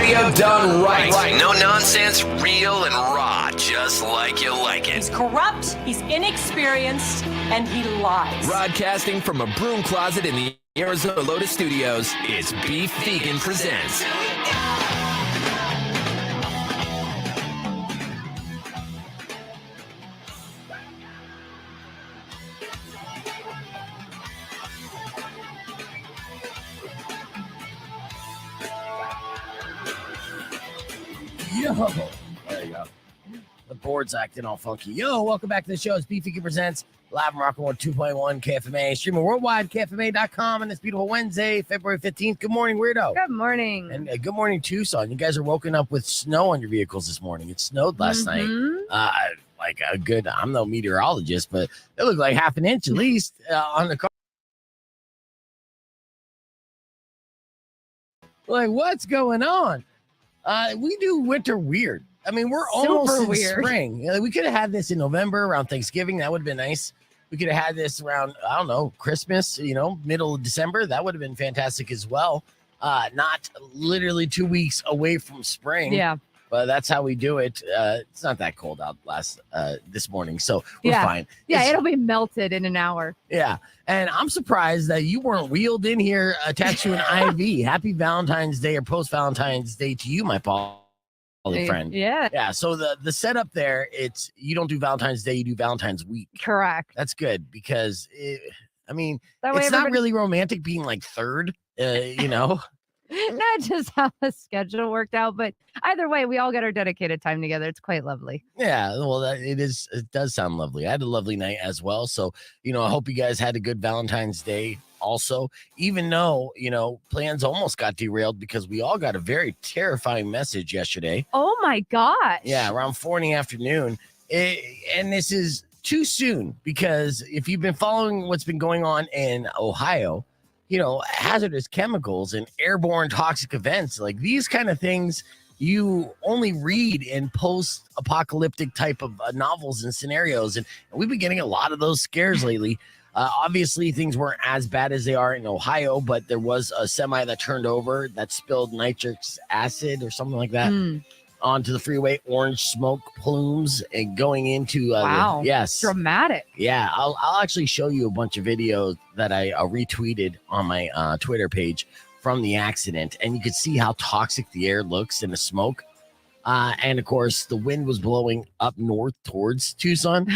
radio done right. No nonsense, real and raw, just like you like it. He's corrupt, he's inexperienced, and he lies. Broadcasting from a broom closet in the Arizona Lotus Studios, it's Beef Vegan Presents. Yo, there you go. The board's acting all funky. Yo, welcome back to the show. It's Beef Vegan Presents, live and rocking on 2.1 KFMA, streaming worldwide, KFMA.com on this beautiful Wednesday, February 15th. Good morning, Weirdo. Good morning. And good morning, Tucson. You guys are woken up with snow on your vehicles this morning. It snowed last night. Like a good, I'm no meteorologist, but it looked like half an inch at least on the car. Like, what's going on? We do winter weird. I mean, we're almost in spring. You know, we could have had this in November around Thanksgiving. That would have been nice. We could have had this around, I don't know, Christmas, middle of December. That would have been fantastic as well. Not literally 2 weeks away from spring. Yeah. But that's how we do it. It's not that cold out this morning, so we're fine. Yeah, it'll be melted in an hour. Yeah, and I'm surprised that you weren't wheeled in here attached to an IV. Happy Valentine's Day or post-Valentine's Day to you, my poly friend. Yeah. Yeah, so the setup there, it's you don't do Valentine's Day, you do Valentine's week. Correct. That's good because, That way it's not really romantic being like third, Not just how the schedule worked out, but either way, we all get our dedicated time together. It's quite lovely. Yeah, well, it does sound lovely. I had a lovely night as well. So, I hope you guys had a good Valentine's Day also, even though, plans almost got derailed because we all got a very terrifying message yesterday. Oh my gosh. Yeah, around 4 in the afternoon. And this is too soon because if you've been following what's been going on in Ohio, hazardous chemicals and airborne toxic events, like these kind of things you only read in post-apocalyptic type of novels and scenarios. And we've been getting a lot of those scares lately. Obviously, things weren't as bad as they are in Ohio, but there was a semi that turned over that spilled nitric acid or something like that onto the freeway, orange smoke plumes and going into wow. Yes, dramatic. Yeah, I'll actually show you a bunch of videos that I retweeted on my Twitter page from the accident, and you could see how toxic the air looks in the smoke. And of course, the wind was blowing up north towards Tucson.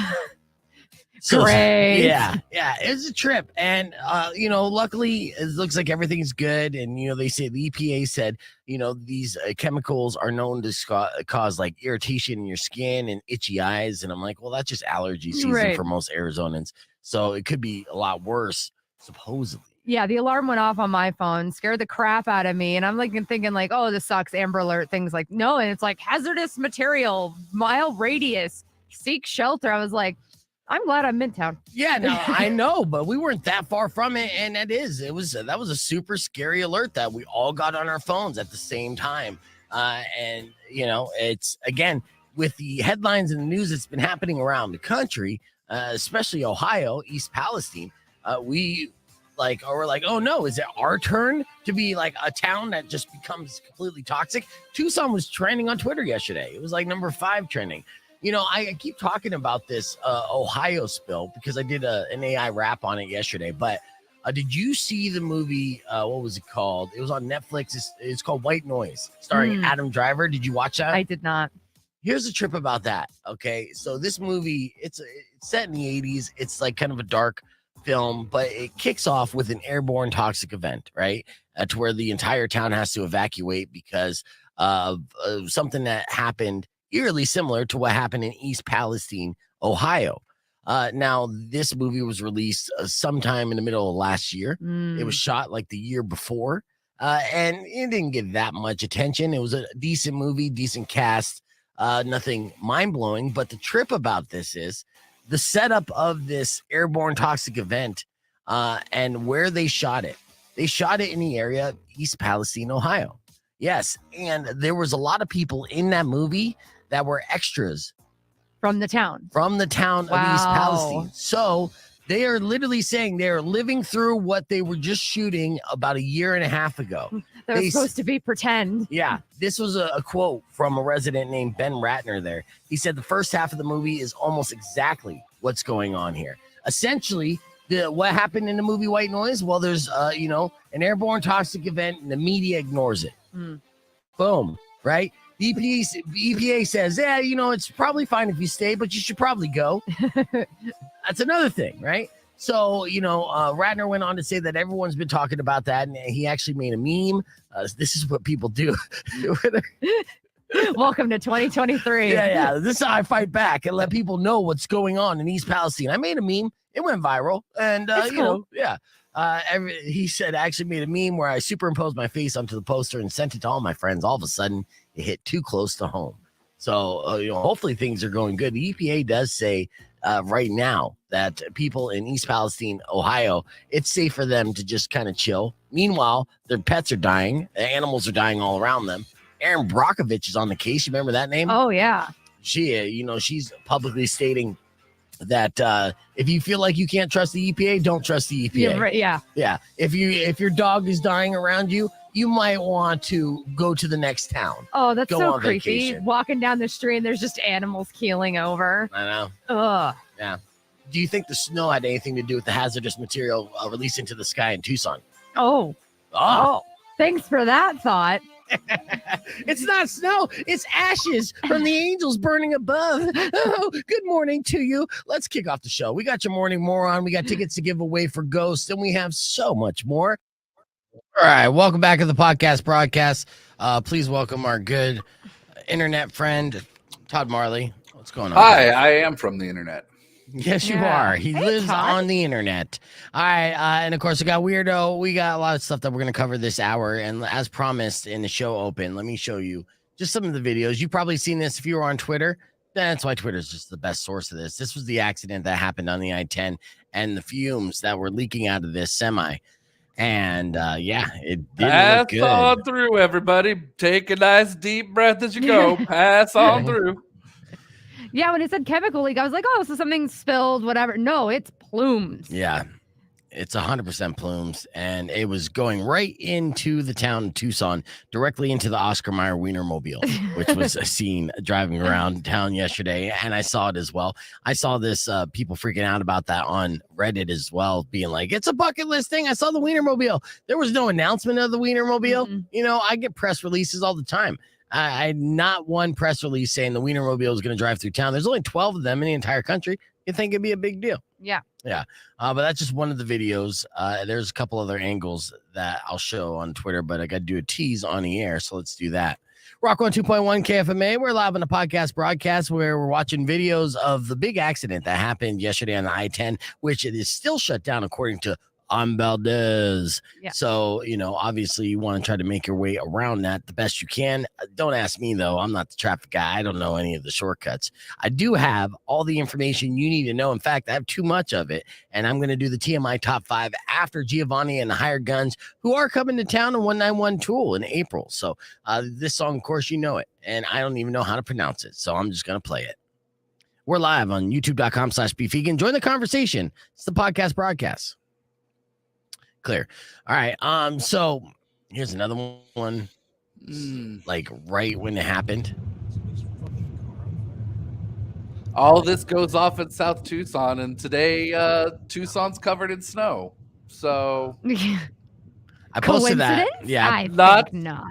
So, great. Yeah, it was a trip. And, luckily, it looks like everything's good. And, they say the EPA said, these chemicals are known to cause like irritation in your skin and itchy eyes. And I'm like, well, that's just allergy season for most Arizonans. So it could be a lot worse, supposedly. Yeah, the alarm went off on my phone, scared the crap out of me. And I'm thinking like, oh, this sucks. Amber Alert, things like, no. And it's like hazardous material, mile radius, seek shelter. I was like, I'm glad I'm Midtown. Yeah, no, I know, but we weren't that far from it. And that was a super scary alert that we all got on our phones at the same time. And, it's, again, with the headlines and the news that's been happening around the country, especially Ohio, East Palestine, we're like, oh no, is it our turn to be like a town that just becomes completely toxic? Tucson was trending on Twitter yesterday. It was like number 5 trending. I keep talking about this Ohio spill because I did an AI rap on it yesterday. But did you see the movie? What was it called? It was on Netflix. It's called White Noise, starring Adam Driver. Did you watch that? I did not. Here's the trip about that. Okay, so this movie, it's set in the 80s. It's like kind of a dark film, but it kicks off with an airborne toxic event, right? To where the entire town has to evacuate because of something that happened eerily similar to what happened in East Palestine, Ohio. Now, this movie was released sometime in the middle of last year. It was shot like the year before, and it didn't get that much attention. It was a decent movie, decent cast, nothing mind-blowing. But the trip about this is the setup of this airborne toxic event and where they shot it. They shot it in the area, East Palestine, Ohio. Yes, and there was a lot of people in that movie that were extras from the town of East Palestine. So They are literally saying they are living through what they were just shooting about a year and a half ago. They're supposed to be pretend. Yeah, this was a quote from a resident named Ben Ratner there. He said the first half of the movie is almost exactly what's going on here. Essentially, what happened in the movie White Noise? Well, there's an airborne toxic event and the media ignores it. Boom, right? The EPA says, yeah, it's probably fine if you stay, but you should probably go. That's another thing, right? So, Ratner went on to say that everyone's been talking about that, and he actually made a meme. This is what people do. Welcome to 2023. Yeah. This is how I fight back and let people know what's going on in East Palestine. I made a meme. It went viral. And, cool. he said, I actually made a meme where I superimposed my face onto the poster and sent it to all my friends. All of a sudden, it hit too close to home. So, hopefully things are going good. The EPA does say right now that people in East Palestine, Ohio, it's safe for them to just kind of chill. Meanwhile, their pets are dying. The animals are dying all around them. Erin Brockovich is on the case. You remember that name? Oh, yeah. She's publicly stating that if you feel like you can't trust the EPA, don't trust the EPA. Yeah, right, yeah. Yeah. If your dog is dying around you, you might want to go to the next town. Oh, that's so creepy. Vacation. Walking down the street and there's just animals keeling over. I know. Ugh. Yeah. Do you think the snow had anything to do with the hazardous material released into the sky in Tucson? Oh. Thanks for that thought. It's not snow. It's ashes from the angels burning above. Oh, good morning to you. Let's kick off the show. We got your morning moron. We got tickets to give away for Ghosts, and we have so much more. All right. Welcome back to the podcast broadcast. Please welcome our good internet friend, Todd Marley. What's going on? Hi, I am from the internet. Yes, you Yeah. are. He Hey, lives Todd. on the internet. All right. And of course, we got Weirdo. We got a lot of stuff that we're going to cover this hour. And as promised in the show open, let me show you just some of the videos. You've probably seen this if you were on Twitter. That's why Twitter is just the best source of this. This was the accident that happened on the I-10 and the fumes that were leaking out of this semi. And it didn't Pass look good. on through, everybody. Take a nice deep breath as you go. Pass on through. Yeah, when it said chemical leak, I was like, oh, so something spilled, whatever. No, it's plumes. Yeah, it's 100% plumes, and it was going right into the town of Tucson, directly into the Oscar Mayer Wienermobile, which was seen driving around town yesterday, and I saw it as well. I saw this people freaking out about that on Reddit as well, being like, it's a bucket list thing. I saw the Wienermobile. There was no announcement of the Wienermobile. Mhm. I get press releases all the time. I had not one press release saying the Wienermobile is going to drive through town. There's only 12 of them in the entire country. You think it'd be a big deal? Yeah. But that's just one of the videos. There's a couple other angles that I'll show on Twitter, but I got to do a tease on the air. So let's do that. Rock 102.1 KFMA. We're live on a podcast broadcast where we're watching videos of the big accident that happened yesterday on the I-10, which it is still shut down according to Valdez. Yeah. So, obviously you want to try to make your way around that the best you can. Don't ask me, though. I'm not the traffic guy. I don't know any of the shortcuts. I do have all the information you need to know. In fact, I have too much of it. And I'm going to do the TMI top 5 after Giovanni and the Hired Guns, who are coming to town in 191 Tool in April. So this song, of course, you know it. And I don't even know how to pronounce it. So I'm just going to play it. We're live on youtube.com/beefvegan. Join the conversation. It's the podcast broadcast. Clear. All right. So here's another one. Like right when it happened. All this goes off in South Tucson, and today Tucson's covered in snow. So I posted that. Coincidence? Yeah. I Not- think not.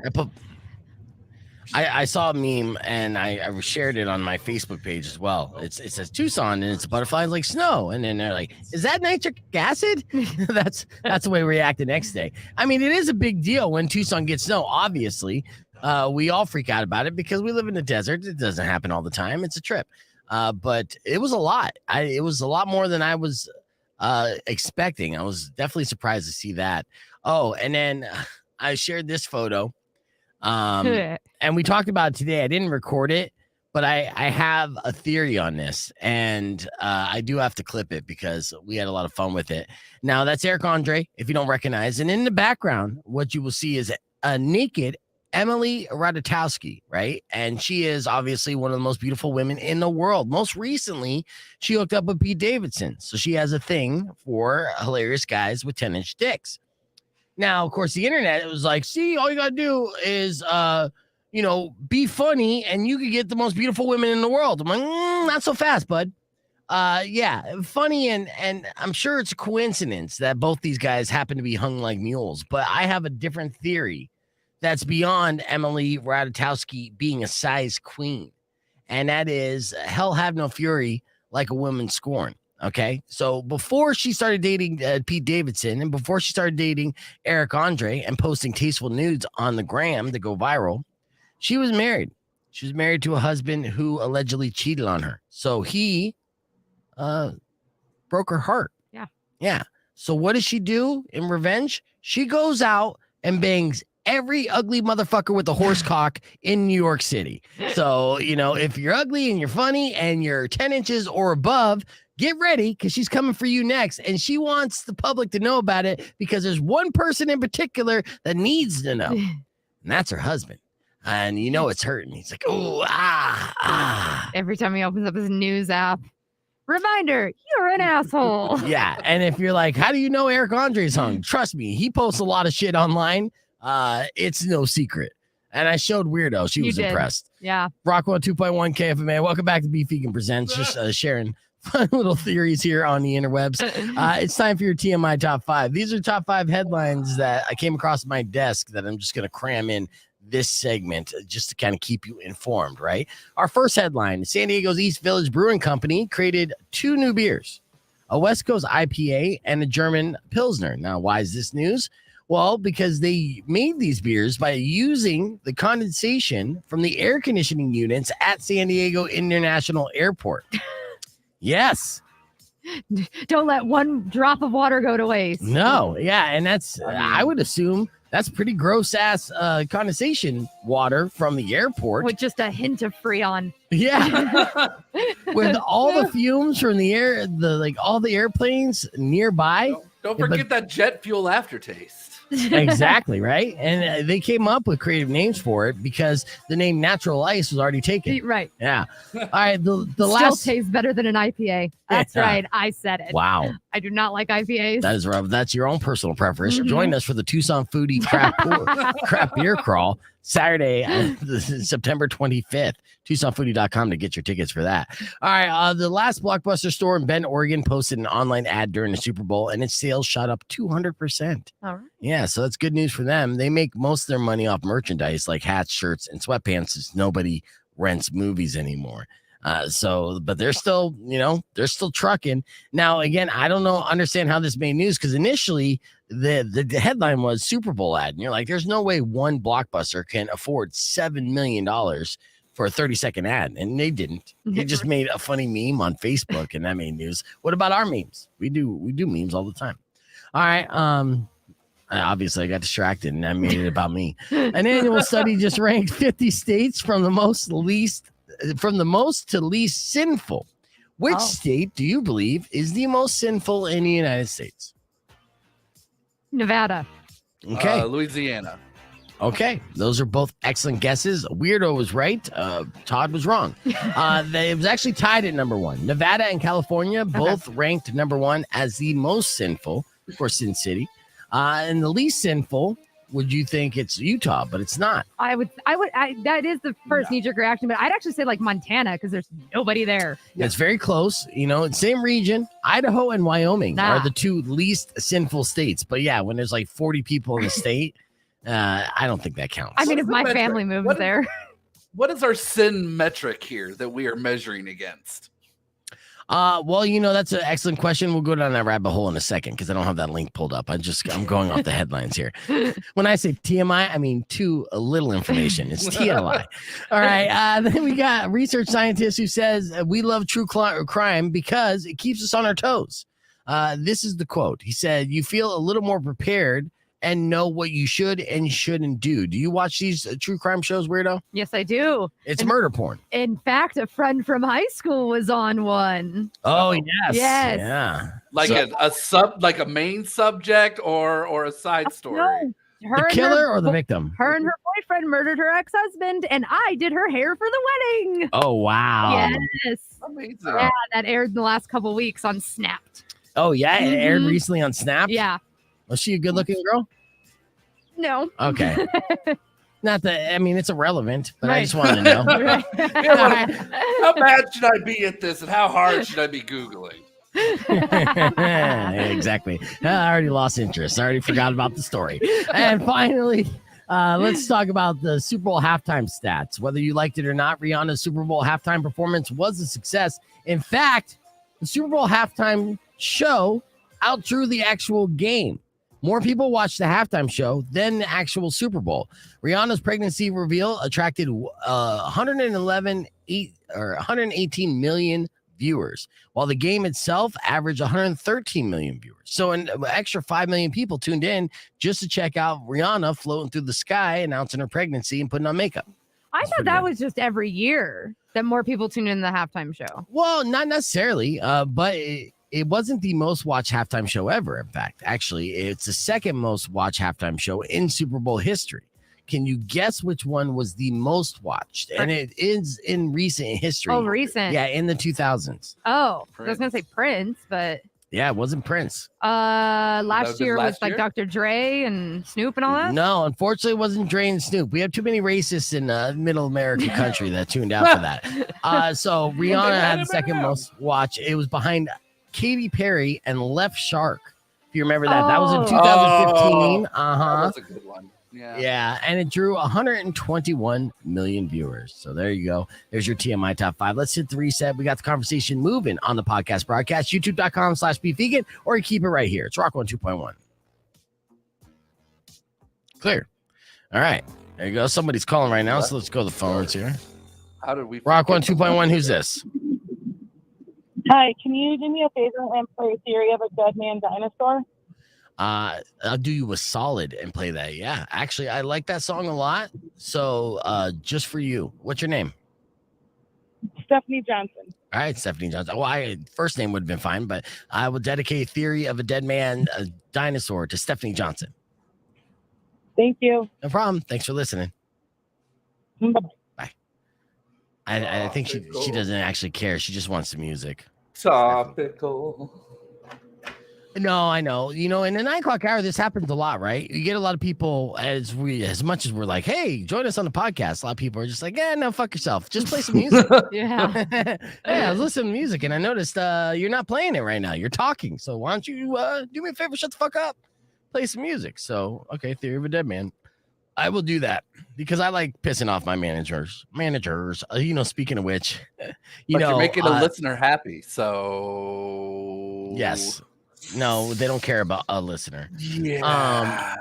I saw a meme and I shared it on my Facebook page as well. It says Tucson and it's butterflies like snow. And then they're like, is that nitric acid? That's the way we react the next day. I mean, it is a big deal when Tucson gets snow, obviously. We all freak out about it because we live in the desert. It doesn't happen all the time. It's a trip. But it was a lot. It was a lot more than I was expecting. I was definitely surprised to see that. Oh, and then I shared this photo. And we talked about it today. I didn't record it, but I have a theory on this, and I do have to clip it because we had a lot of fun with it. Now, that's Eric Andre, if you don't recognize. And in the background, what you will see is a naked Emily Ratajkowski, right? And she is obviously one of the most beautiful women in the world. Most recently, she hooked up with Pete Davidson. So she has a thing for hilarious guys with 10-inch dicks. Now, of course, the internet, it was like, see, all you got to do is, be funny and you could get the most beautiful women in the world. I'm like, not so fast, bud. Yeah, funny. And I'm sure it's a coincidence that both these guys happen to be hung like mules, but I have a different theory that's beyond Emily Ratajkowski being a size queen. And that is hell have no fury like a woman scorn. Okay. So before she started dating Pete Davidson and before she started dating Eric Andre and posting tasteful nudes on the gram to go viral, she was married. She was married to a husband who allegedly cheated on her. So he broke her heart. Yeah. Yeah. So what does she do in revenge? She goes out and bangs every ugly motherfucker with a horse cock in New York City. So, if you're ugly and you're funny and you're 10 inches or above, get ready because she's coming for you next. And she wants the public to know about it because there's one person in particular that needs to know. And that's her husband. And it's hurting. He's like, oh, Every time he opens up his news app. Reminder, you're an asshole. Yeah. And if you're like, how do you know Eric Andre's hung? Trust me, he posts a lot of shit online. It's no secret. And I showed Weirdo. She was impressed. Yeah. Rockwell 2.1 KFMA. Welcome back to Beef Vegan Presents. Just sharing fun little theories here on the interwebs. It's time for your TMI top 5. These are top 5 headlines that I came across my desk that I'm just going to cram in this segment just to kind of keep you informed, right? Our first headline, San Diego's East Village Brewing Company created 2 new beers, a West Coast IPA and a German Pilsner. Now, why is this news? Well, because they made these beers by using the condensation from the air conditioning units at San Diego International Airport. Yes. Don't let one drop of water go to waste. No. Yeah. And I would assume that's pretty gross ass condensation water from the airport. With just a hint of Freon. Yeah. With all the fumes from the air, all the airplanes nearby. Don't forget that jet fuel aftertaste. Exactly, right? And they came up with creative names for it because the name Natural Ice was already taken. Right. Yeah. All right. The Still last tastes better than an IPA. That's right. I said it. Wow. I do not like IPAs. That is rough. That's your own personal preference. Join us for the Tucson Foodie Craft Beer Crawl Saturday, September 25th. TucsonFoodie.com to get your tickets for that. All right. The last Blockbuster store in Bend, Oregon posted an online ad during the Super Bowl and its sales shot up 200%. All right. Yeah. So that's good news for them. They make most of their money off merchandise like hats, shirts, and sweatpants since nobody rents movies anymore. But they're still, they're still trucking. Now, again, I don't understand how this made news because initially the headline was Super Bowl ad. And you're like, there's no way one Blockbuster can afford $7 million for a 30-second ad. And they didn't. They just made a funny meme on Facebook and that made news. What about our memes? We do memes all the time. All right. Obviously, I got distracted and I made it about me. An annual study just ranked 50 states from the most to least sinful. Which state do you believe is the most sinful in the United States? Nevada. Okay. Louisiana. Okay. Those are both excellent guesses. Weirdo was right. Todd was wrong. It was actually tied at number 1. Nevada and California both ranked number 1 as the most sinful. Of course, Sin City. And the least sinful, would you think it's Utah, but it's not. That is the first knee-jerk reaction, but I'd actually say like Montana because there's nobody there. It's very close, same region. Idaho and Wyoming are the 2 least sinful states. But yeah, when there's like 40 people in the state, I don't think that counts. I mean, if my family moves there. What is our sin metric here that we are measuring against? Well, that's an excellent question. We'll go down that rabbit hole in a second because I don't have that link pulled up. I'm going off the headlines here. When I say TMI, I mean too little information. It's TLI. All right. Then we got research scientist who says we love true crime because it keeps us on our toes. This is the quote. He said, "You feel a little more prepared and know what you should and shouldn't do." Do you watch these true crime shows, Weirdo? Yes, I do. It's murder porn. In fact, a friend from high school was on one. Oh, yes. Yes. Yeah. Like like a main subject or a side story? No. The killer or the victim? Her and her boyfriend murdered her ex-husband, and I did her hair for the wedding. Oh, wow. Yes. Amazing. Yeah, that aired in the last couple weeks on Snapped. Oh, yeah. It aired Mhm. recently on Snap. Yeah. Was she a good looking girl? No. Okay. Not that, I mean, it's irrelevant, but I Right. just wanted to know. Right. How bad should I be at this, and how hard should I be Googling? Exactly. I already lost interest. I already forgot about the story. And finally, let's talk about the Super Bowl halftime stats. Whether you liked it or not, Rihanna's Super Bowl halftime performance was a success. In fact, the Super Bowl halftime show outdrew the actual game. More people watched the halftime show than the actual Super Bowl. Rihanna's pregnancy reveal attracted 118 million viewers, while the game itself averaged 113 million viewers. So an extra 5 million people tuned in just to check out Rihanna floating through the sky, announcing her pregnancy and putting on makeup. I That's thought pretty that good. was just every year that more people tune in to the halftime show. Well, not necessarily, but it wasn't the most watched halftime show ever. In fact, actually, it's the second most watched halftime show in Super Bowl history. Can you guess which one was the most watched? And it is in recent history. Oh, recent. Yeah, in the 2000s. Oh, I was gonna say Prince, but Yeah, it wasn't Prince. last been year was last like year? Dr. Dre and Snoop and all that. No, unfortunately, it wasn't Dre and Snoop. We have too many racists in middle American country that tuned out for that. So Rihanna had the second most watch. It was behind Katy Perry and Left Shark. If you remember that, that was in Oh. 2015. That was a good one. Yeah. Yeah, and it drew 121 million viewers. So there you go. There's your TMI top 5. Let's hit the reset. We got the conversation moving on the podcast broadcast, youtube.com/bevegan, or you keep it right here. It's Rock 102.1. Clear. All right. There you go. Somebody's calling right now, so let's go to the phones here. How did we Rock forget 102.1. Who's this? Hi, can you do me a favor and play Theory of a Dead Man Dinosaur? I'll do you a solid and play that. Yeah, actually, I like that song a lot. So just for you, what's your name? Stephanie Johnson. All right, Stephanie Johnson. Well, first name would have been fine, but I will dedicate Theory of a Dead Man Dinosaur to Stephanie Johnson. Thank you. No problem. Thanks for listening. Bye-bye. I think she doesn't actually care. She just wants the music. topical? No, I know. You know, in the 9 o'clock hour, this happens a lot, right? You get a lot of people as much as we're like, hey, join us on the podcast. A lot of people are just like, no, fuck yourself. Just play some music. Yeah. Hey, I was listening to music and I noticed you're not playing it right now. You're talking. So why don't you do me a favor? Shut the fuck up. Play some music. So, okay, Theory of a Dead Man. I will do that because I like pissing off my managers. You know, speaking of which, You're making a listener happy. So yes. No, they don't care about a listener. Yeah.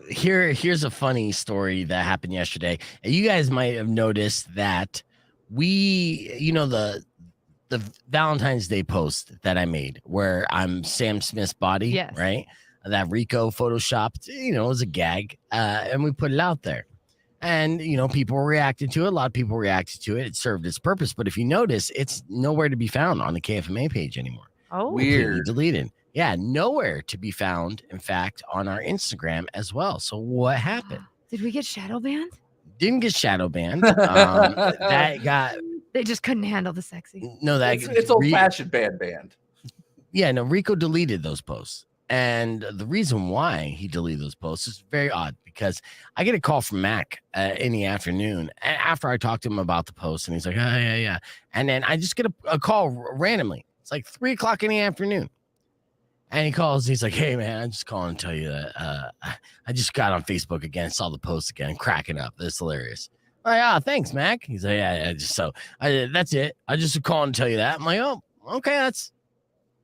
Here's a funny story that happened yesterday. And you guys might have noticed that the Valentine's Day post that I made where I'm Sam Smith's body, Yes. right? That Rico photoshopped, it was a gag. And we put it out there. And, people reacted to it. A lot of people reacted to it. It served its purpose. But if you notice, it's nowhere to be found on the KFMA page anymore. Oh, Weird. Completely deleted. Yeah, nowhere to be found, in fact, on our Instagram as well. So what happened? did we get shadow banned? Didn't get shadow banned. That got They just couldn't handle the sexy. It's old fashioned band. Yeah, no, Rico deleted those posts. And the reason why he deleted those posts is very odd because I get a call from Mac in the afternoon after I talked to him about the post. And he's like, oh, yeah. And then I just get a call randomly. It's like 3:00 in the afternoon. And he calls. He's like, hey, man, I'm just calling to tell you that I just got on Facebook again, saw the post again, cracking up. That's hilarious. I'm like, thanks, Mac. He's like, yeah, that's it. I just calling to tell you that. I'm like, oh, okay,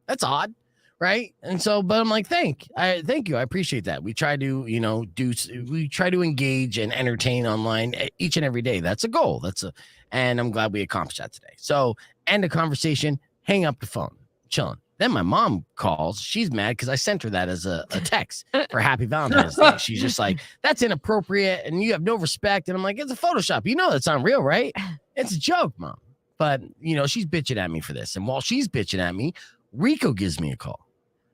that's odd. Right. And so, but I'm like, thank you. I appreciate that. We try to, we try to engage and entertain online each and every day. That's a goal. And I'm glad we accomplished that today. So end the conversation, hang up the phone, chilling. Then my mom calls. She's mad because I sent her that as a text for Happy Valentine's Day. She's just like, that's inappropriate and you have no respect. And I'm like, it's a Photoshop. You know that's not real, right? It's a joke, Mom. But, she's bitching at me for this. And while she's bitching at me, Rico gives me a call.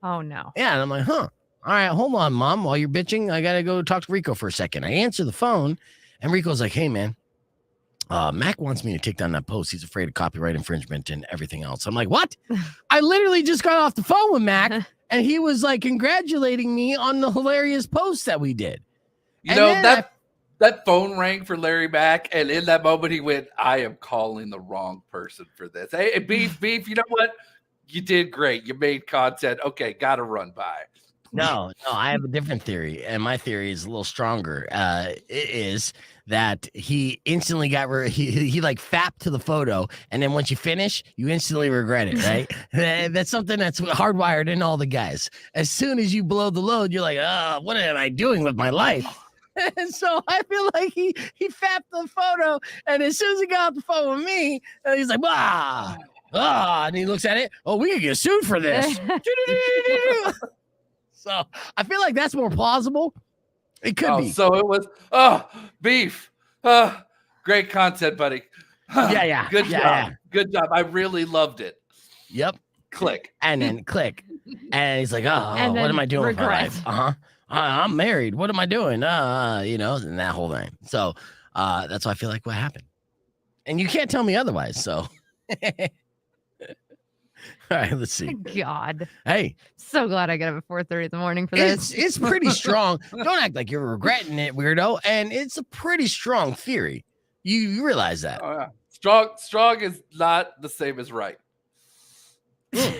Oh no. Yeah, and I'm like, all right, hold on, Mom. While you're bitching, I got to go talk to Rico for a second. I answer the phone, And Rico's like, hey, man, Mac wants me to take down that post. He's afraid of copyright infringement and everything else. I'm like, what? I literally just got off the phone with Mac, and he was like congratulating me on the hilarious post that we did. You know, that phone rang for Larry Mack, and in that moment he went, I am calling the wrong person for this. Hey, Beef, you know what? You did great. You made content. Okay, gotta run by. No, I have a different theory, and my theory is a little stronger. It is that he instantly got he like fapped to the photo, and then once you finish, you instantly regret it, right? That's something that's hardwired in all the guys. As soon as you blow the load, you're like, what am I doing with my life? And so I feel like he fapped the photo, and as soon as he got off the phone with me, he's like, and he looks at it. Oh, we could get sued for this. So I feel like that's more plausible. It could be. So it was, Beef. Great content, buddy. Yeah. Good job. Yeah. Good job. I really loved it. Yep. Click. And then click. And he's like, what am I doing with my life? I'm married. What am I doing? And that whole thing. So that's why I feel like what happened. And you can't tell me otherwise. So all right, let's see. God. Hey. So glad I got up at 4:30 in the morning for this. It's pretty strong. Don't act like you're regretting it, weirdo. And it's a pretty strong theory. You realize that. Oh, yeah. Strong is not the same as right. I'm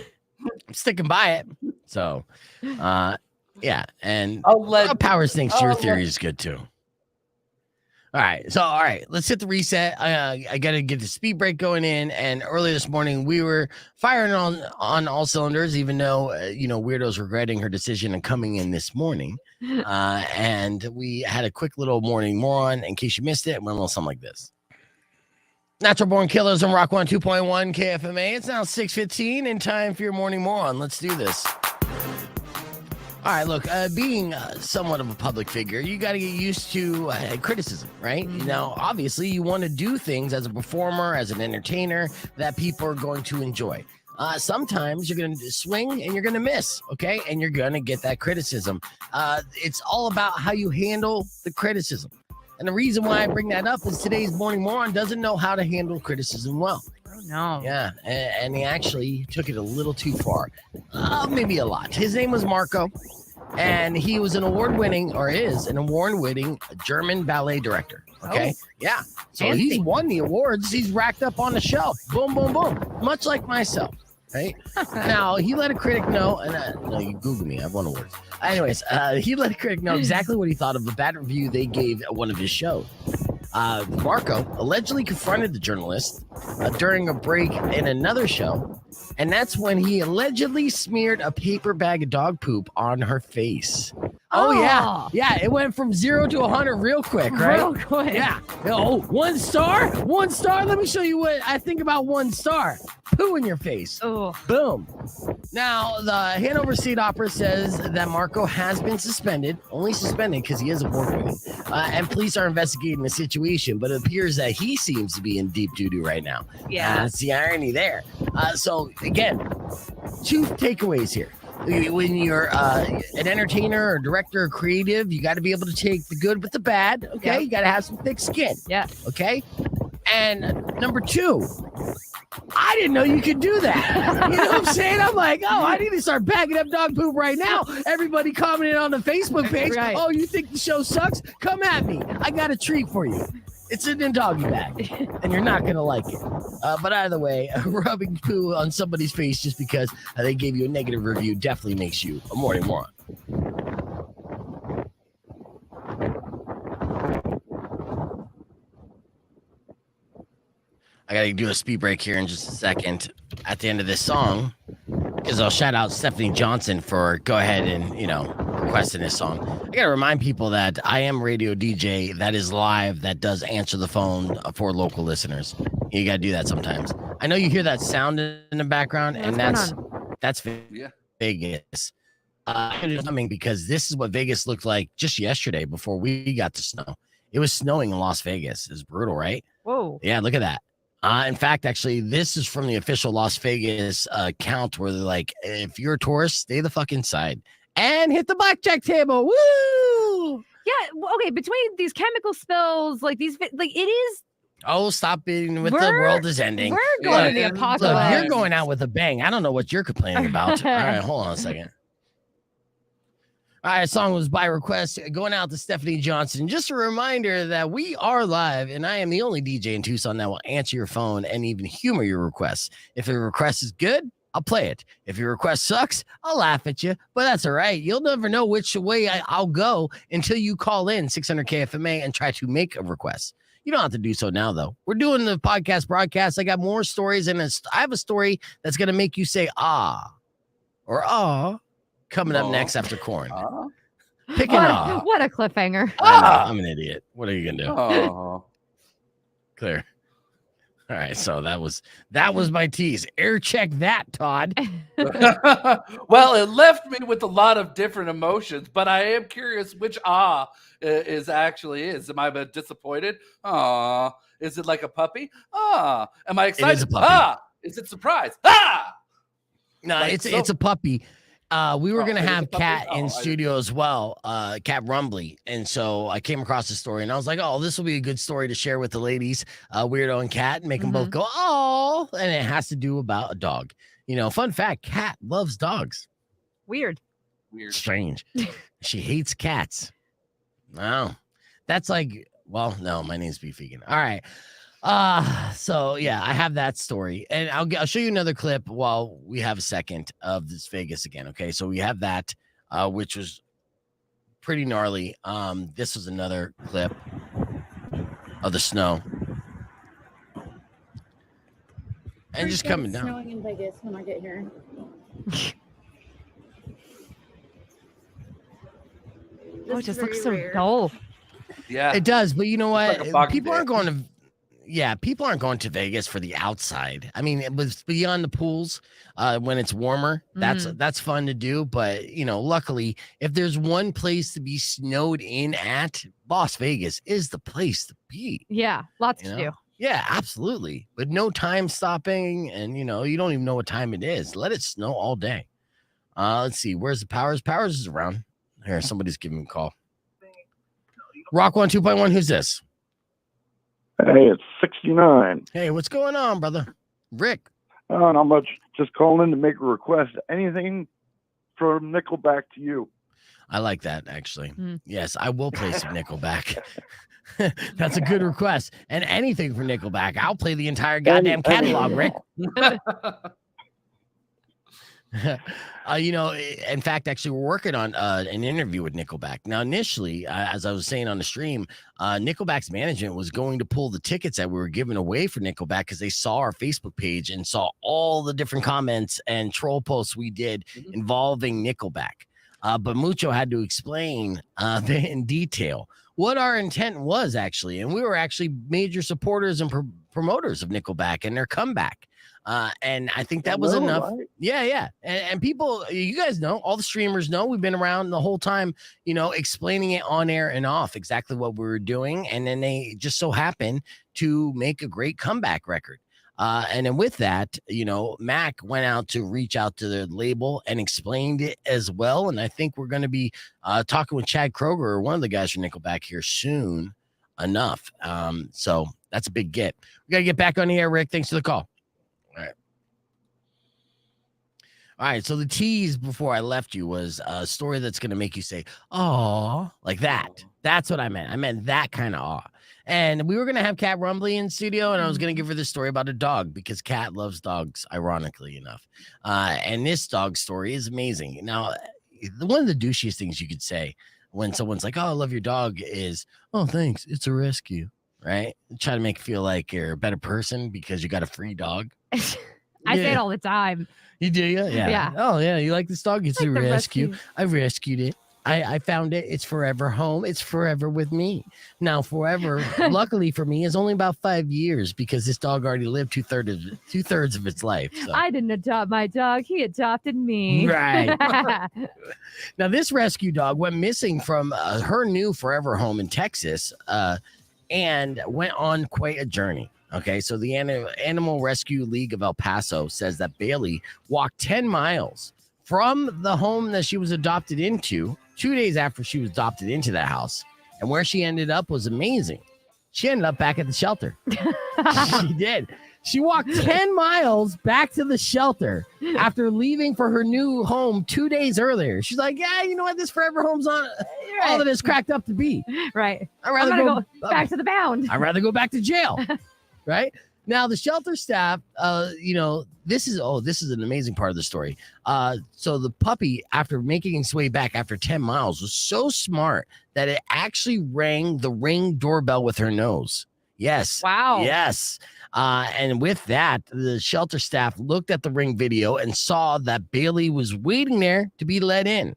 sticking by it. So yeah. And Powers thinks your theory is good too. All right, let's hit the reset. I got to get the speed break going in. And early this morning, we were firing on all cylinders, even though, Weirdo's regretting her decision and coming in this morning. And we had a quick little morning moron. In case you missed it, went a little something like this. Natural Born Killers on Rock 102.1 KFMA. It's now 6:15 and time for your morning moron. Let's do this. All right, look, being somewhat of a public figure, you got to get used to criticism, right? Mm-hmm. Now, obviously, you want to do things as a performer, as an entertainer, that people are going to enjoy. Sometimes you're going to swing and you're going to miss, okay? And you're going to get that criticism. It's all about how you handle the criticism. And the reason why I bring that up is today's morning moron doesn't know how to handle criticism well. Oh, no. Yeah, and he actually took it a little too far. Maybe a lot. His name was Marco, and he was an award-winning German ballet director. Okay? Oh. Yeah. So Fancy. he's won the awards. He's racked up on the shelf. Boom, boom, boom. Much like myself. Right? Now, he let a critic know, and no, you Google me. I've won awards. Anyways, he let a critic know exactly what he thought of the bad review they gave at one of his shows. Marco allegedly confronted the journalist during a break in another show, and that's when he allegedly smeared a paper bag of dog poop on her face. Oh, yeah. It went from 0 to 100 real quick, right? Real quick. Yeah. Oh, 1 star? 1 star? Let me show you what I think about 1 star. Poo in your face. Oh. Boom. Now, the Hanover State Opera says that Marco has been suspended, only suspended because he is award-winning, and police are investigating the situation, but it appears that he seems to be in deep doo-doo right now. Yeah. That's the irony there. So, again, 2 takeaways here. When you're an entertainer or director or creative, you got to be able to take the good with the bad, okay? Yep. You got to have some thick skin, Yeah. okay? And number 2, I didn't know you could do that. You know what I'm saying? I'm like, I need to start bagging up dog poop right now. Everybody commenting on the Facebook page. Right. Oh, you think the show sucks? Come at me. I got a treat for you. It's in a doggy bag, and you're not going to like it. But either way, rubbing poo on somebody's face just because they gave you a negative review definitely makes you a morning moron. I got to do a speed break here in just a second at the end of this song, because I'll shout out Stephanie Johnson for go ahead and, requesting this song. I got to remind people that I am radio DJ that is live, that does answer the phone for local listeners. You got to do that sometimes. I know you hear that sound in the background, and that's Vegas. Coming because this is what Vegas looked like just yesterday before we got to snow. It was snowing in Las Vegas. It's brutal, right? Whoa. Yeah, look at that. In fact, actually, this is from the official Las Vegas count where they're like, if you're a tourist, stay the fuck inside and hit the blackjack table. Woo! Yeah, Okay. Between these chemical spills, like it is. Oh, stop being with the world is ending. We're going to the and apocalypse. Look, you're going out with a bang. I don't know what you're complaining about. All right, hold on a second. All right, song was by request going out to Stephanie Johnson. Just a reminder that we are live, and I am the only DJ in Tucson that will answer your phone and even humor your requests. If your request is good, I'll play it. If your request sucks, I'll laugh at you, but that's all right. You'll never know which way I'll go until you call in 600 KFMA and try to make a request. You don't have to do so now, though. We're doing the podcast broadcast. I got more stories, and I have a story that's going to make you say, ah, or ah, coming up next after Corn. Pick an ah. What a cliffhanger. I'm an idiot. What are you going to do? Oh. Clear. All right, so that was my tease. Air check that, Todd. Well, it left me with a lot of different emotions, but I am curious which is. Am I a bit disappointed? Is it like a puppy? Am I excited? It is a puppy. Is it surprise? No, Like it's a puppy. We were gonna it is a have puppy? Kat in studio as well, Kat Rumbly, and so I came across the story, and I was like, "Oh, this will be a good story to share with the ladies, Weirdo and Kat, and make them both go oh!" And it has to do about a dog. You know, fun fact: Kat loves dogs. Weird. Strange. She hates cats. No, that's like, well, no, my name's Beef Vegan. All right. So yeah, I have that story, and I'll show you another clip while we have a second of this Vegas again. Okay, so we have that, which was pretty gnarly. This was another clip of the snow, and just coming down. Snowing in Vegas when I get here. Oh, it just looks so dull. Yeah, It does, but you know what? It's like a foggy People aren't day. going to. Yeah, people aren't going to Vegas for the outside. I mean, it was beyond the pools when it's warmer. That's fun to do. But you know, luckily, if there's one place to be snowed in at, Las Vegas is the place to be. Yeah, lots You to know? do. Yeah, absolutely. But no time stopping, and you know, you don't even know what time it is. Let it snow all day. Let's see, where's the Powers? Powers is around. Here, somebody's giving me a call. Rock 1 2.1. Who's this? Hey, it's 69. Hey, what's going on, brother? Rick. Not much. Just calling in to make a request. Anything from Nickelback to you? I like that, actually. Yes, I will play some Nickelback. That's a good request. And anything for Nickelback. I'll play the entire goddamn catalog, Rick. You know, in fact, actually, we're working on an interview with Nickelback. Now, initially, as I was saying on the stream, Nickelback's management was going to pull the tickets that we were giving away for Nickelback because they saw our Facebook page and saw all the different comments and troll posts we did involving Nickelback. But Mucho had to explain in detail what our intent was, actually. And we were actually major supporters and promoters of Nickelback and their comeback. And I think that was enough. Right? Yeah. And people, you guys know, all the streamers know we've been around the whole time, you know, explaining it on air and off exactly what we were doing. And then they just so happened to make a great comeback record. And then with that, you know, Mac went out to reach out to the label and explained it as well. And I think we're going to be talking with Chad Kroger, one of the guys from Nickelback, here soon enough. So that's a big get. We got to get back on the air, Rick. Thanks for the call. All right. So the tease before I left you was a story that's going to make you say, oh, like that. That's what I meant. I meant that kind of awe. And we were going to have Kat Rumbly in studio, and I was going to give her this story about a dog because Kat loves dogs, ironically enough. And this dog story is amazing. Now, one of the douchiest things you could say when someone's like, oh, I love your dog is, oh, thanks. It's a rescue, right? Try to make you feel like you're a better person because you got a free dog. I say it all the time. You do, yeah? Yeah. Oh, yeah. You like this dog? It's Like a the rescue. rescue. I rescued it. I found it. It's forever home. It's forever with me. Now, forever, luckily for me, is only about 5 years because this dog already lived two-thirds of its life. So. I didn't adopt my dog. He adopted me. Right. Now, this rescue dog went missing from her new forever home in Texas and went on quite a journey. Okay, so the Animal Rescue League of El Paso says that Bailey walked 10 miles from the home that she was adopted into 2 days after she was adopted into that house And where she ended up was amazing. She ended up back at the shelter. She did. She walked 10 miles back to the shelter after leaving for her new home 2 days earlier. She's like, yeah, you know what? This forever home's on all that it's cracked up to be. Right. I'd rather go back to the pound. I'd rather go back to jail. Right? Now, the shelter staff, this is an amazing part of the story. So the puppy, after making its way back after 10 miles, was so smart that it actually rang the Ring doorbell with her nose. Yes. Wow. Yes. And with that, the shelter staff looked at the Ring video and saw that Bailey was waiting there to be let in.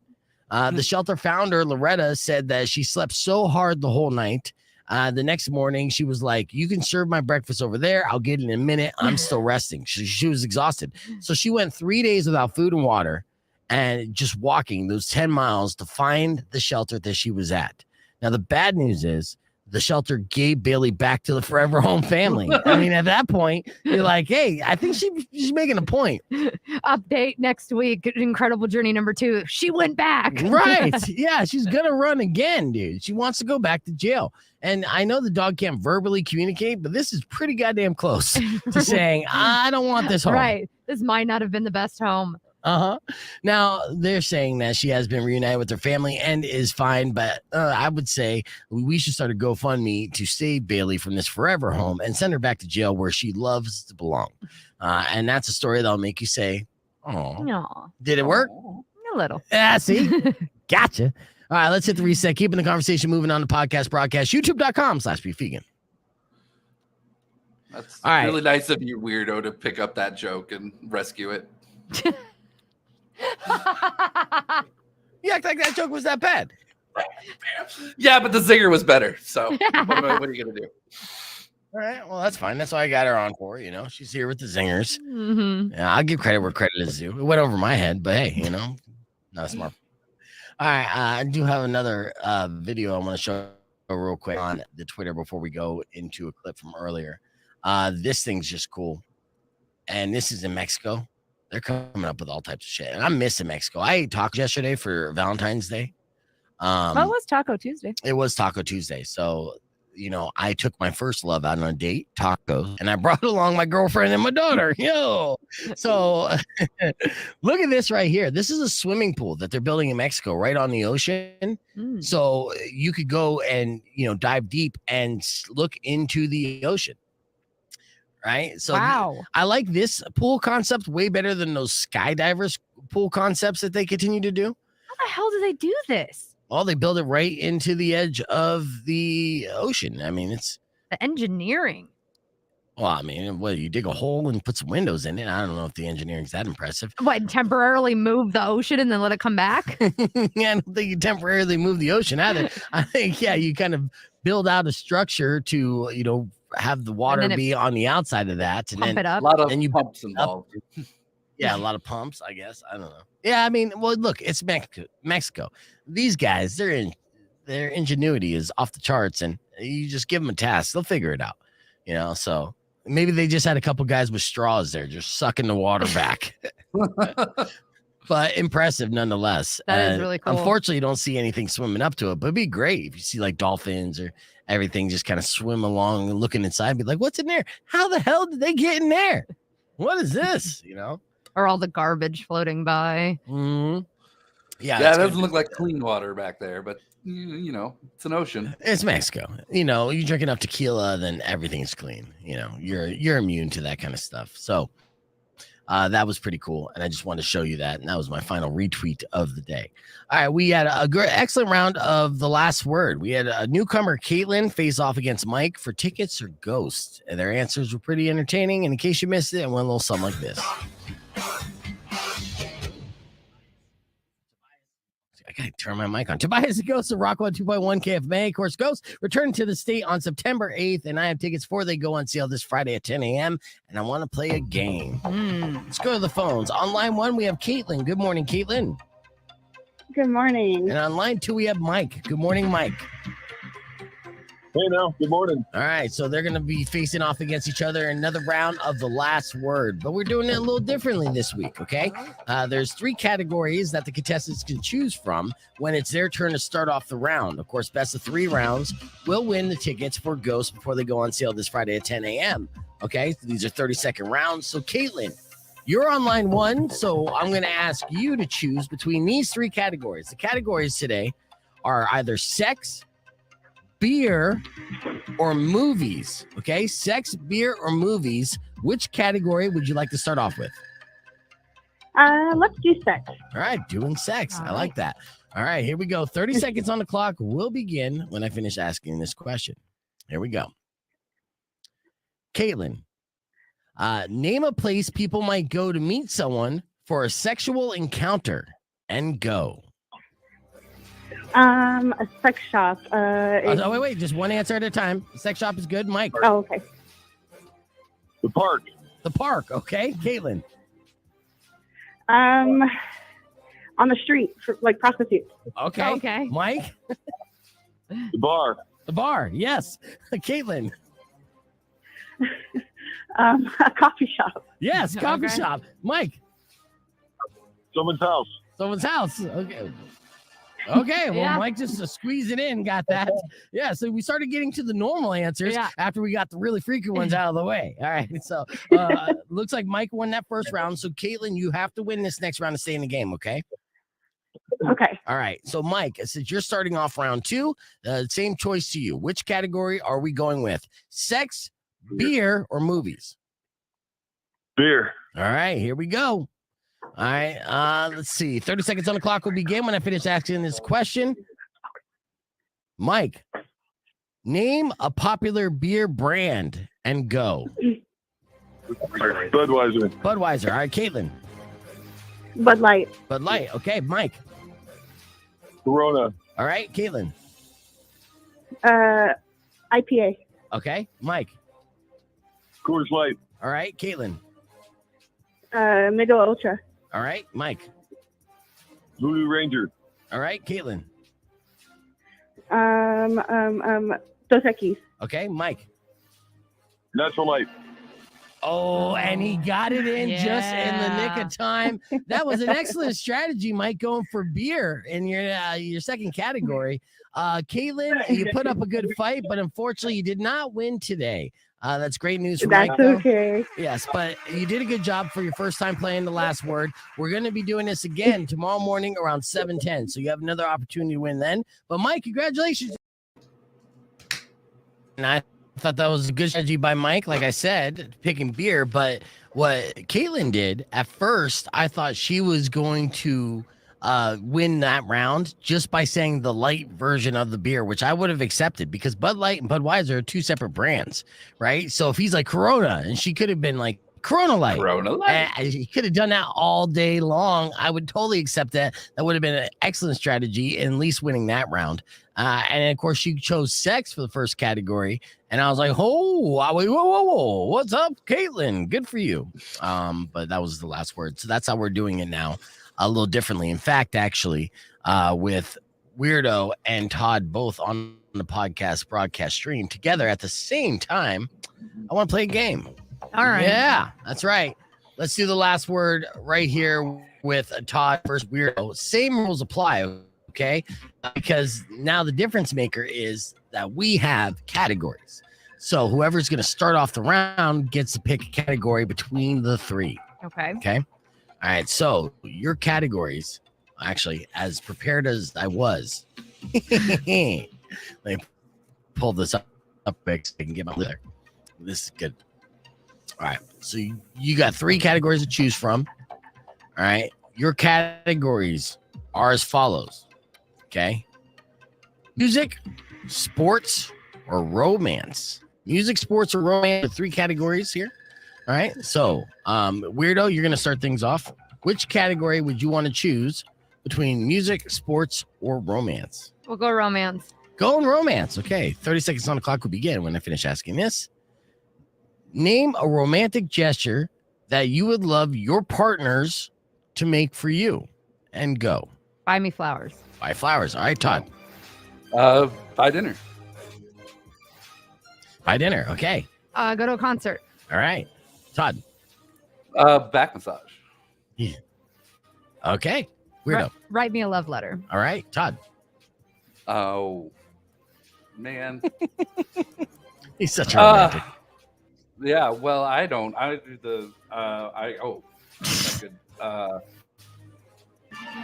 The shelter founder, Loretta, said that she slept so hard the whole night. The next morning, she was like, you can serve my breakfast over there. I'll get it in a minute. I'm still resting. She was exhausted. So she went 3 days without food and water and just walking those 10 miles to find the shelter that she was at. Now, the bad news is the shelter gave Bailey back to the forever home family. I mean, at that point, you're like, hey, I think she's making a point. Update next week. Incredible Journey number 2. She went back. Right. Yeah, she's going to run again, dude. She wants to go back to jail. And I know the dog can't verbally communicate, but this is pretty goddamn close to saying, I don't want this home. Right. This might not have been the best home. Now, they're saying that she has been reunited with her family and is fine, but I would say we should start a GoFundMe to save Bailey from this forever home and send her back to jail where she loves to belong. And that's a story that'll make you say, oh, no. Did it work? A little. Yeah, see? Gotcha. All right, let's hit the reset. Keeping the conversation moving on the podcast broadcast, youtube.com/beefvegan. That's all right. Really nice of you, weirdo, to pick up that joke and rescue it. You act like that joke was that bad. Yeah, but the zinger was better. So what are you going to do? All right, well, that's fine. That's what I got her on for. She's here with the zingers. Mm-hmm. Yeah, I'll give credit where credit is due. It went over my head, but hey, not smart. All right, I do have another video I want to show real quick on the Twitter before we go into a clip from earlier. This thing's just cool. And this is in Mexico. They're coming up with all types of shit. And I'm missing Mexico. I ate tacos yesterday for Valentine's Day. It was Taco Tuesday. It was Taco Tuesday. So, I took my first love out on a date, tacos, and I brought along my girlfriend and my daughter. Yo. So look at this right here. This is a swimming pool that they're building in Mexico right on the ocean. So you could go and, dive deep and look into the ocean. Right. So wow. I like this pool concept way better than those skydivers pool concepts that they continue to do. How the hell do they do this? Well, they build it right into the edge of the ocean. I mean, it's the engineering. Well, I mean, you dig a hole and put some windows in it. I don't know if the engineering's that impressive. What, temporarily move the ocean and then let it come back? Yeah, I don't think you temporarily move the ocean either. I think, you kind of build out a structure to, have the water be on the outside of that. And pump then it up. A lot of pumps involved. Yeah, a lot of pumps, I guess. I don't know. Yeah, I mean, well, look, it's Mexico. These guys, their ingenuity is off the charts, and you just give them a task, they'll figure it out. So maybe they just had a couple guys with straws there, just sucking the water back. But impressive nonetheless. That is really cool. Unfortunately, you don't see anything swimming up to it, but it'd be great if you see like dolphins or everything just kind of swim along and looking inside, be like, what's in there? How the hell did they get in there? What is this? Or all the garbage floating by. Mm-hmm. Yeah, it doesn't look like clean water back there, but it's an ocean. It's Mexico. You drink enough tequila, then everything's clean. You're immune to that kind of stuff. So that was pretty cool, and I just wanted to show you that, and that was my final retweet of the day. All right, we had a good, excellent round of the last word. We had a newcomer, Caitlin, face off against Mike for tickets or ghosts, and their answers were pretty entertaining. And in case you missed it, it went a little something like this. I gotta turn my mic on. Tobias the Ghost of Rock 102.1 KFMA. Of course, Ghost returning to the state on September 8th, and I have tickets for they go on sale this Friday at 10 a.m. And I want to play a game. Let's go to the phones. On line 1, we have Caitlin. Good morning, Caitlin. Good morning. And on line 2, we have Mike. Good morning, Mike. Hey, now. Good morning. All right, so they're going to be facing off against each other in another round of the last word, but we're doing it a little differently this week, okay? There's 3 categories that the contestants can choose from when it's their turn to start off the round. Of course, best of 3 rounds will win the tickets for Ghost before they go on sale this Friday at 10 a.m., okay? So these are 30-second rounds. So, Caitlin, you're on line 1, so I'm going to ask you to choose between these 3 categories. The categories today are either sex, beer, or movies. Okay, sex, beer, or movies. Which category would you like to start off with? Let's do sex. All right, doing sex. I like that. All right, here we go. 30 seconds on the clock will begin when I finish asking this question. Here we go. Caitlin, name a place people might go to meet someone for a sexual encounter, and go. A sex shop. Wait, just one answer at a time. Sex shop is good. Mike. Oh, okay. The park. The park. Okay. Caitlin. On the street, for, like prostitutes. Okay. Okay. Mike. The bar. The bar. Yes. Caitlin. A coffee shop. Yes. Coffee Okay. shop. Mike. Someone's house. Someone's house. Okay. Okay, well, Yeah. Mike just squeezed it in, got that. Yeah, so we started getting to the normal answers after we got the really freaky ones out of the way. All right, so looks like Mike won that first round. So, Caitlin, you have to win this next round to stay in the game, okay? Okay. All right, so Mike, since you're starting off round 2, same choice to you. Which category are we going with? Sex, beer, or movies? Beer. All right, here we go. All right, let's see. 30 seconds on the clock will begin when I finish asking this question. Mike, name a popular beer brand, and go. Budweiser. Budweiser. All right, Caitlin. Bud Light. Bud Light. Okay, Mike. Corona. All right, Caitlin. IPA. Okay, Mike. Coors Light. All right, Caitlin. Migo Ultra. All right, Mike. Voodoo Ranger. All right, Caitlin. Dos Equis. Okay, Mike. Natural Light. Oh, and he got it in just in the nick of time. That was an excellent strategy, Mike, going for beer in your second category. Caitlin, you put up a good fight, but unfortunately, you did not win today. That's great news for Mike. That's okay. Yes, but you did a good job for your first time playing the last word. We're going to be doing this again tomorrow morning around 7:10, so you have another opportunity to win then. But Mike, congratulations. And I thought that was a good strategy by Mike, like I said, picking beer. But what Caitlin did at first, I thought she was going to win that round just by saying the light version of the beer, which I would have accepted because Bud Light and Budweiser are 2 separate brands, right? So if he's like Corona, and she could have been like Corona Light. Corona Light. He could have done that all day long. I would totally accept that. That would have been an excellent strategy in at least winning that round. And of course, she chose sex for the first category. And I was like, whoa, what's up, Caitlin? Good for you. But that was the last word. So that's how we're doing it now, a little differently. In fact, actually, with Weirdo and Todd both on the podcast broadcast stream together at the same time, I want to play a game. All right. Yeah, that's right. Let's do the last word right here with Todd versus Weirdo. Same rules apply, okay? Because now the difference maker is that we have categories. So whoever's going to start off the round gets to pick a category between the 3. Okay. Okay. All right. So your categories, actually, as prepared as I was, let me pull this up quick so I can get my there. This is good. All right. So you got 3 categories to choose from. All right. Your categories are as follows. Okay. Music, sports, or romance. Music, sports, or romance. 3 categories here. All right. So, Weirdo, you're going to start things off. Which category would you want to choose between music, sports, or romance? We'll go romance. Going romance. Okay. 30 seconds on the clock will begin when I finish asking this. Name a romantic gesture that you would love your partners to make for you, and go. Buy me flowers. Buy flowers. All right, Todd. Buy dinner. Buy dinner. Okay. Go to a concert. All right. Todd. Back massage. Okay. Weirdo. Write me a love letter. All right. Todd. Oh, man. He's such a romantic. Yeah, well, I don't. I do the I could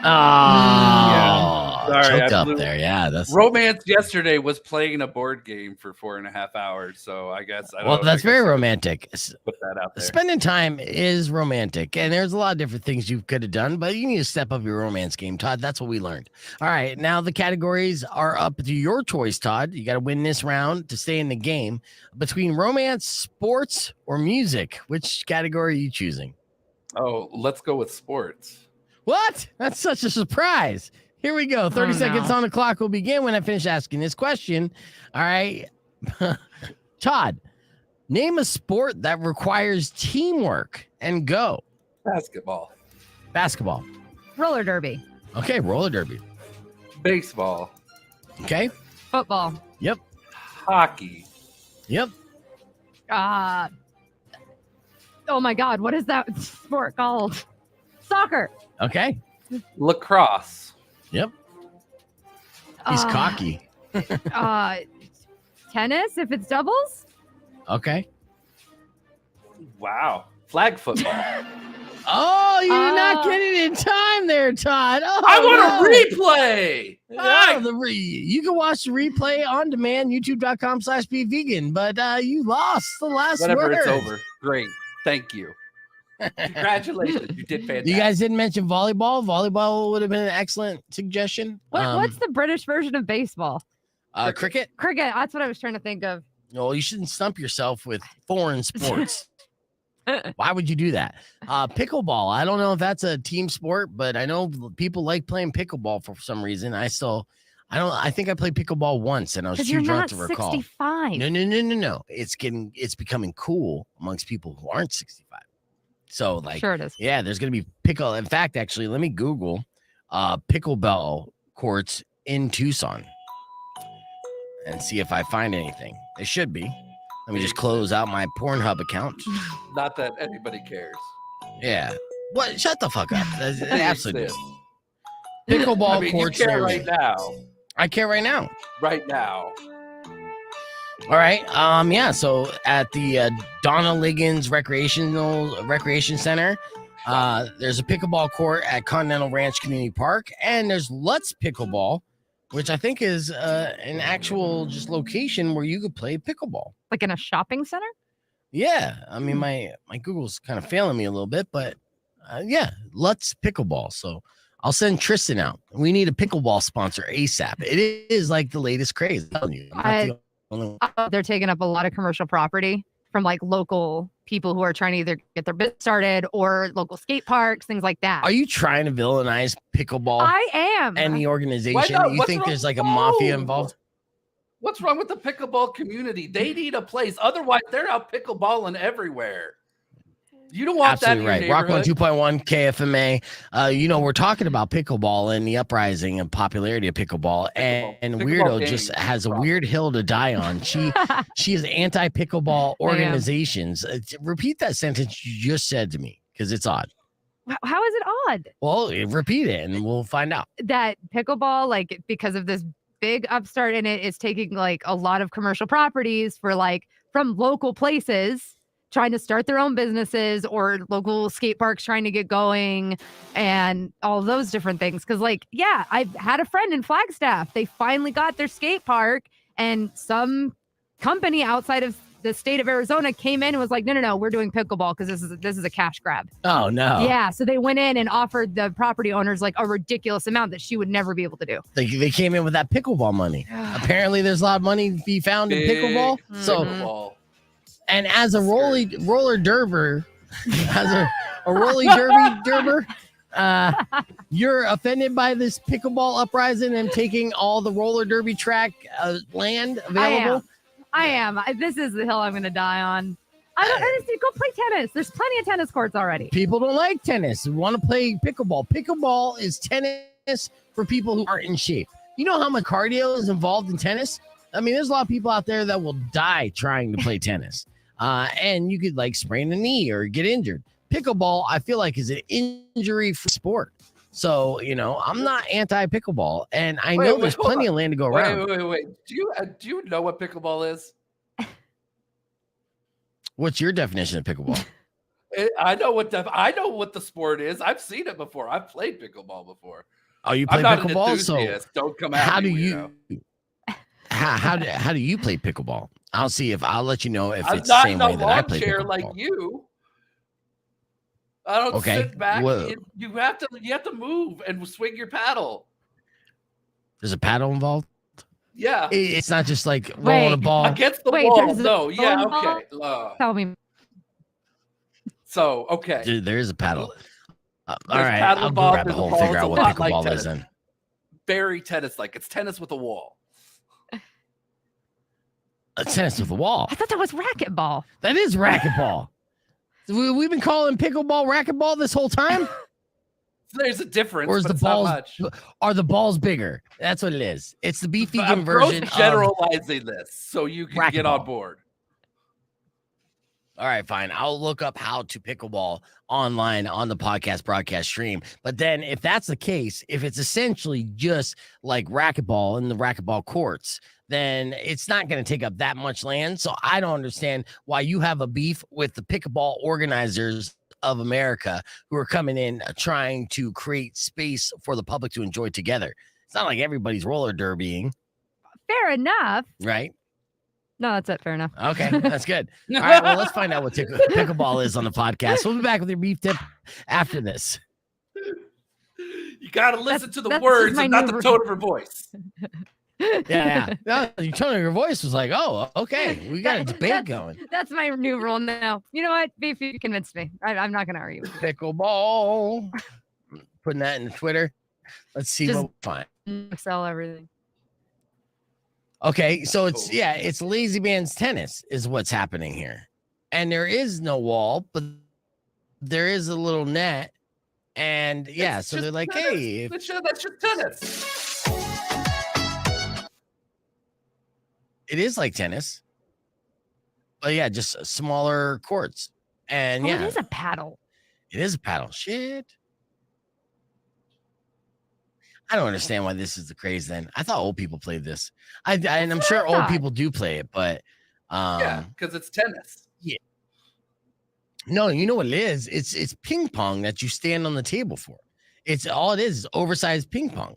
Oh, sorry, choked I up blew- there. Yeah, that's Romance yesterday was playing a board game for 4.5 hours, so I guess I don't know if that's I very should romantic. put that out there. Spending time is romantic, and there's a lot of different things you could have done, but you need to step up your romance game, Todd. That's what we learned. All right, now the categories are up to your choice, Todd. You got to win this round to stay in the game. Between romance, sports, or music, which category are you choosing? Oh, let's go with sports. What? That's such a surprise. Here we go. 30 seconds on the clock will begin when I finish asking this question. All right. Todd, name a sport that requires teamwork and go. Basketball. Basketball. Roller derby. Okay. Roller derby. Baseball. Okay. Football. Yep. Hockey. Yep. Oh my God. What is that sport called? Soccer. Okay. Lacrosse. Yep. He's cocky. Tennis, if it's doubles. Okay. Wow. Flag football. Oh, you did not get it in time there, Todd. Oh, I want no. a replay. Oh, you can watch the replay on demand, youtube.com/bevegan, but you lost the last Whatever, word. it's over. Great. Thank you. Congratulations. You did fantastic. You guys didn't mention volleyball. Volleyball would have been an excellent suggestion. What's the British version of baseball? Cricket? Cricket. That's what I was trying to think of. No, you shouldn't stump yourself with foreign sports. Why would you do that? Pickleball. I don't know if that's a team sport, but I know people like playing pickleball for some reason. I think I played pickleball once and I was Because too you're drunk not to recall. 65. No. It's becoming cool amongst people who aren't 65. So like, Sure it is. yeah, there's going to be pickle. In fact, actually, let me Google pickleball courts in Tucson and see if I find anything. There should be. Let me just close out my Pornhub account. Not that anybody cares. Yeah. What? Shut the fuck up. That's absolutely. Yes. Pickleball I mean, courts you care near right me. now. I care right now. Right now. All right. Yeah. So at the Donna Liggins Recreation Center, there's a pickleball court at Continental Ranch Community Park, and there's Lutz Pickleball, which I think is an actual just location where you could play pickleball. Like in a shopping center? Yeah. I mean, my Google's kind of failing me a little bit, but yeah, Lutz Pickleball. So I'll send Tristan out. We need a pickleball sponsor ASAP. It is like the latest craze. I'm telling you. I'm not the only one. They're taking up a lot of commercial property from like local people who are trying to either get their business started or local skate parks, things like that. Are you trying to villainize pickleball I am. and the organization? Why not? You What's think wrong? there's like a mafia No. involved? What's wrong with the pickleball community? They need a place. Otherwise, they're out pickleballing everywhere. You don't want Absolutely that in right. your Rock neighborhood. 102.1 KFMA. We're talking about pickleball and the uprising and popularity of pickleball. And Pickleball Weirdo gaming just is has a problem. weird hill to die on. She is anti-pickleball organizations. Repeat that sentence you just said to me because it's odd. How is it odd Well, repeat it and we'll find out. that pickleball, like because of this big upstart in it, is taking like a lot of commercial properties for like from local places trying to start their own businesses or local skate parks trying to get going and all those different things. Cause like, yeah, I've had a friend in Flagstaff. They finally got their skate park and some company outside of the state of Arizona came in and was like, no, we're doing pickleball because this is a cash grab. Oh, no. Yeah. So they went in and offered the property owners like a ridiculous amount that she would never be able to do. They came in with that pickleball money. Apparently, there's a lot of money to be found in pickleball. So, Pickleball. and as a roller derber, as a roly derby derber, you're offended by this pickleball uprising and taking all the roller derby track land available. I am. This is the hill I'm going to die on. I don't understand. Go play tennis. There's plenty of tennis courts already. People don't like tennis. They want to play pickleball. Pickleball is tennis for people who aren't in shape. You know how much cardio is involved in tennis? I mean, there's a lot of people out there that will die trying to play tennis. And you could like sprain a knee or get injured. Pickleball, I feel like, is an injury-free sport. So, I'm not anti-pickleball, and I know there's plenty of land to go around. Wait. Do you know what pickleball is? What's your definition of pickleball? I know what the sport is. I've seen it before. I've played pickleball before. Oh, you play I'm not pickleball? An enthusiast. Don't come at how me, do you? How do you play pickleball? I'll let you know if it's the same way that I play pickleball. Like you. I don't sit back. You have to move and swing your paddle. There's a paddle involved? Yeah. It's not just like rolling a ball against the wall. No, yeah, okay. Tell me. So, okay. Dude, there is a paddle. All right, paddle I'll ball, grab the whole, figure out what pickleball is then. Very tennis-like. It's tennis with a wall. A tennis with a wall? I thought that was racquetball. That is racquetball. We've been calling pickleball racquetball this whole time? There's a difference, or is but the balls, not much. Are the balls bigger? That's what it is. It's the beef vegan version of generalizing this so you can racquetball. Get on board. All right, fine. I'll look up how to pickleball online on the podcast broadcast stream. But then if that's the case, if it's essentially just like racquetball in the racquetball courts, then it's not going to take up that much land. So I don't understand why you have a beef with the pickleball organizers of America who are coming in trying to create space for the public to enjoy together. It's not like everybody's roller derbying. Fair enough. Right? No, that's it. Fair enough. Okay, that's good. All right, well, let's find out what pickleball is on the podcast. We'll be back with your beef tip after this. You got to listen to the words and not the tone of her voice. Yeah. No, your tone of your voice was like, oh, okay, we got a debate going. That's my new rule now. You know what? Beef, you convinced me. I'm not going to argue. Pickleball. Putting that in Twitter. Let's see what we find. Sell everything. Okay, so it's lazy man's tennis is what's happening here. And there is no wall, but there is a little net. And so they're like, tennis. Hey, that's just tennis. It is like tennis. But yeah, just smaller courts. And it is a paddle. It is a paddle. Shit. I don't understand why this is the craze then. I thought old people played this. And I'm sure old people do play it, but because it's tennis. Yeah. No, you know what it is? It's ping pong that you stand on the table for. It's all it is oversized ping pong.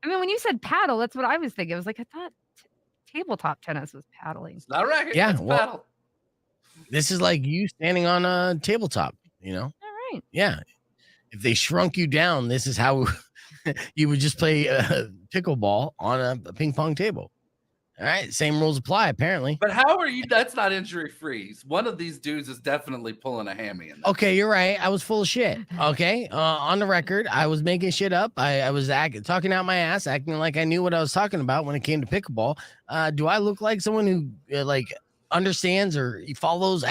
I mean, when you said paddle, that's what I was thinking. I was like, I thought tabletop tennis was paddling. It's not a racket. Yeah, it's paddle. This is like you standing on a tabletop, All right. Yeah. If they shrunk you down, this is how you would just play pickleball on a ping pong table. All right. Same rules apply, apparently. But how are you? That's not injury free. One of these dudes is definitely pulling a hammy in this. Okay, you're right. I was full of shit. Okay. On the record, I was making shit up. I was talking out my ass, acting like I knew what I was talking about when it came to pickleball. Do I look like someone who understands or follows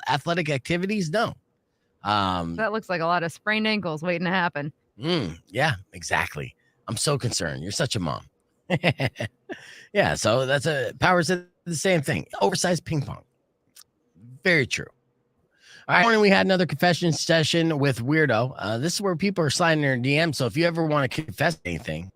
athletic activities? No. That looks like a lot of sprained ankles waiting to happen. Yeah, exactly. I'm so concerned. You're such a mom. Yeah, so that's Power said the same thing. Oversized ping pong. Very true. All right, morning we had another confession session with Weirdo. This is where people are sliding their DMs. So if you ever want to confess anything,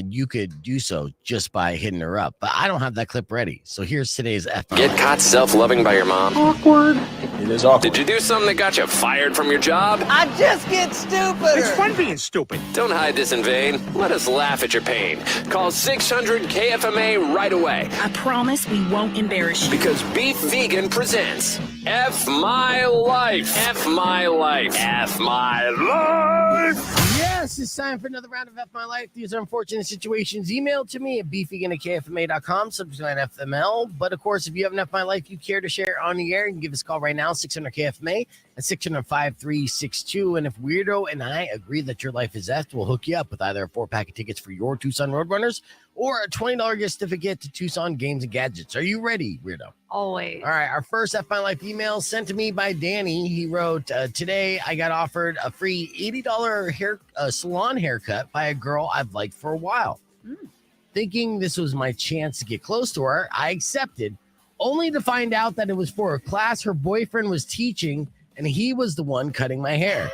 you could do so just by hitting her up. But I don't have that clip ready. So here's today's F. Get caught self-loving by your mom? Awkward. It is awkward. Did you do something that got you fired from your job? I just get stupid. It's fun being stupid. Don't hide this in vain. Let us laugh at your pain. Call 600-KFMA right away. I promise we won't embarrass you. Because Beef Vegan presents F My Life. F My Life. F My Life. Yes, it's time for another round of F My Life. These are unfortunate situations. Email to me at beefvegan@kfma.com, subject line FML. But of course, if you have an F My Life you care to share on the air, you can give us a call right now, 600-KFMA at 600-5362. And if Weirdo and I agree that your life is F, we'll hook you up with either a 4-pack of tickets for your Tucson Roadrunners or a $20 gift certificate to Tucson Games and Gadgets. Are you ready, Weirdo? Always. All right, our first F My Life email sent to me by Danny. He wrote, today I got offered a free $80 salon haircut by a girl I've liked for a while. Thinking this was my chance to get close to her, I accepted, only to find out that it was for a class her boyfriend was teaching, and he was the one cutting my hair.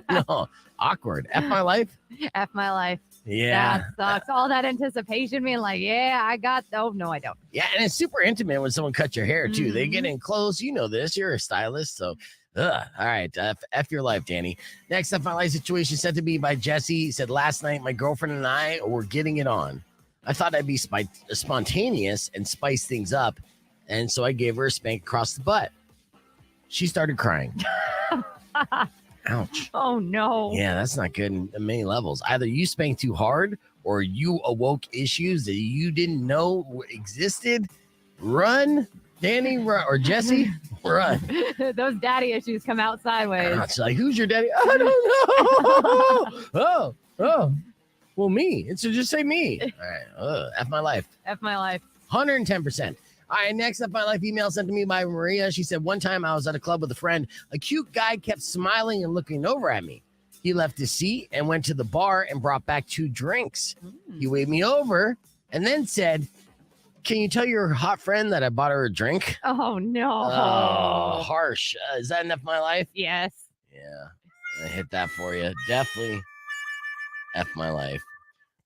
No, awkward. F my life. F my life. Yeah. That sucks. All that anticipation being like, yeah, I got, oh, no, I don't. Yeah, and it's super intimate when someone cuts your hair, too. They get in close. You know this. You're a stylist, so... All right. F your life, Danny. Next up, my life situation sent to me by Jesse. He said, last night, my girlfriend and I were getting it on. I thought I'd be spontaneous and spice things up. And so I gave her a spank across the butt. She started crying. Ouch. Oh, no. Yeah, that's not good in many levels. Either you spanked too hard or you awoke issues that you didn't know existed. Run, Danny, run, or Jesse, run. Those daddy issues come out sideways. It's like, who's your daddy? I don't know. oh. Well, me. It should just say me. All right. F my life. F my life. 110%. All right, next up, my life email sent to me by Maria. She said, one time I was at a club with a friend. A cute guy kept smiling and looking over at me. He left his seat and went to the bar and brought back 2 drinks. He waved me over and then said, can you tell your hot friend that I bought her a drink? Oh, no. Oh, harsh. Is that enough my life? Yes. Yeah, I hit that for you. Definitely F my life.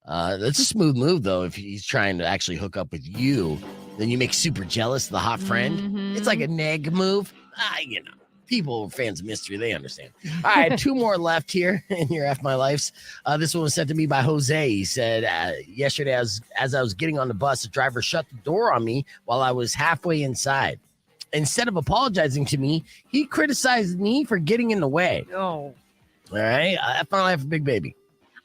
That's a smooth move, though. If he's trying to actually hook up with you, then you make super jealous of the hot friend. It's like a neg move. You know, people, fans of mystery, they understand. All right, 2 more left here in your F my lives. This one was sent to me by Jose. He said, yesterday, as I was getting on the bus, the driver shut the door on me while I was halfway inside. Instead of apologizing to me, he criticized me for getting in the way. Oh. All right, F my life, big baby.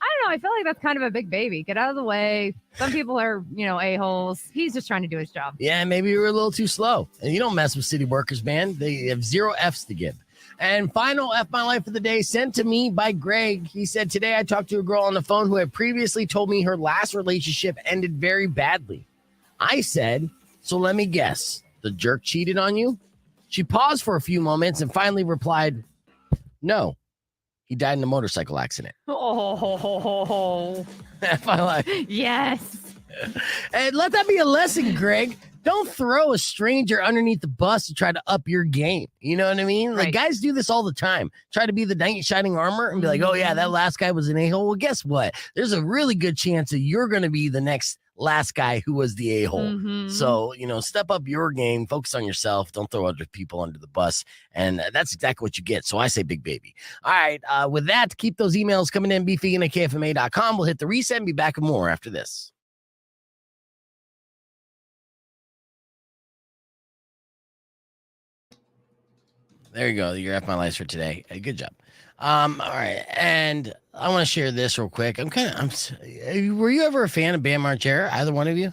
I don't know. I feel like that's kind of a big baby. Get out of the way. Some people are, a-holes. He's just trying to do his job. Yeah, maybe you were a little too slow. And you don't mess with city workers, man. They have 0 Fs to give. And final F my life of the day sent to me by Greg. He said, today I talked to a girl on the phone who had previously told me her last relationship ended very badly. I said, so let me guess, the jerk cheated on you? She paused for a few moments and finally replied, no. He died in a motorcycle accident. Oh, F my life. Yes. And let that be a lesson, Greg. Don't throw a stranger underneath the bus to try to up your game. You know what I mean? Like, guys do this all the time. Try to be the knight in shining armor and be like, oh, yeah, that last guy was an a-hole. Well, guess what? There's a really good chance that you're going to be the next last guy who was the a-hole. So, step up your game, focus on yourself. Don't throw other people under the bus. And that's exactly what you get. So I say big baby. All right. With that, keep those emails coming in. beefvegan@kfma.com. We'll hit the reset and be back with more after this. There you go. Your F my lives for today. Good job. All right. And I want to share this real quick. Were you ever a fan of Bam Margera? Either one of you?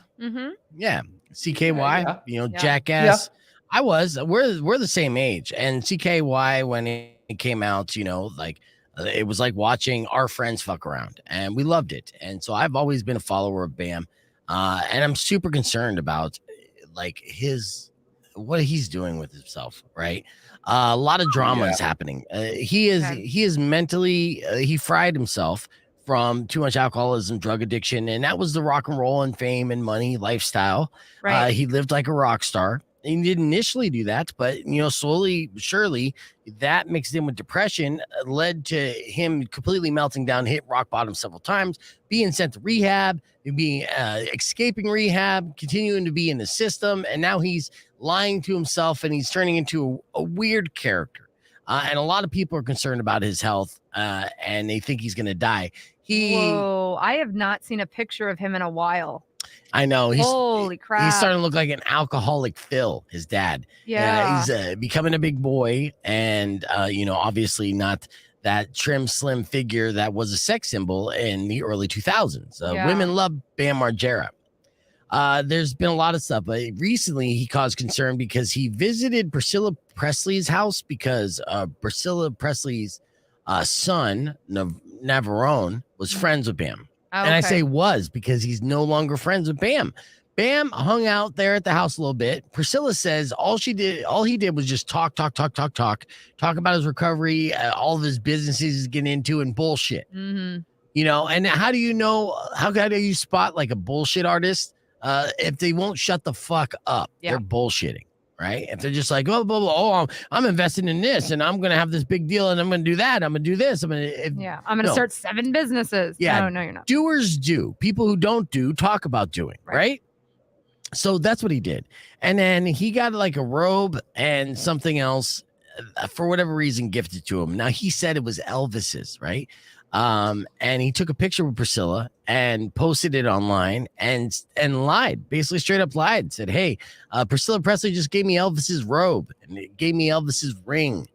Yeah. CKY, Yeah. Jackass. Yeah. I was. We're the same age. And CKY, when it came out, it was like watching our friends fuck around, and we loved it. And so I've always been a follower of Bam. And I'm super concerned about what he's doing with himself, right? A lot of drama is happening. He is mentally, he fried himself from too much alcoholism, drug addiction, and that was the rock and roll and fame and money lifestyle. Right. He lived like a rock star. He didn't initially do that, but slowly but surely that mixed in with depression led to him completely melting down, hit rock bottom several times, being sent to rehab, being escaping rehab, continuing to be in the system, and now he's lying to himself and he's turning into a weird character. And a lot of people are concerned about his health, and they think he's going to die. Whoa! I have not seen a picture of him in a while. I know. Holy crap. He's starting to look like an alcoholic Phil, his dad. Yeah. He's becoming a big boy and, obviously not that trim, slim figure that was a sex symbol in the early 2000s. Women love Bam Margera. There's been a lot of stuff, but recently he caused concern because he visited Priscilla Presley's house because Priscilla Presley's son, Navarone, was friends with Bam. Oh, and I say was because he's no longer friends with Bam. Bam hung out there at the house a little bit. Priscilla says all he did was just talk about his recovery, all of his businesses he's getting into and bullshit. You know, and how do you know? How do you spot like a bullshit artist if they won't shut the fuck up? Yeah. They're bullshitting, right? If they're just like, oh, blah, blah, oh, I'm investing in this, and I'm gonna have this big deal, and I'm gonna do that. I'm gonna do this. I'm gonna start 7 businesses. Yeah, no, you're not. Doers do. People who don't do talk about doing, right? So that's what he did, and then he got like a robe and something else for whatever reason gifted to him. Now he said it was Elvis's, right? And he took a picture with Priscilla and posted it online and lied, basically straight up lied, said, hey, Priscilla Presley just gave me Elvis's robe and it gave me Elvis's ring.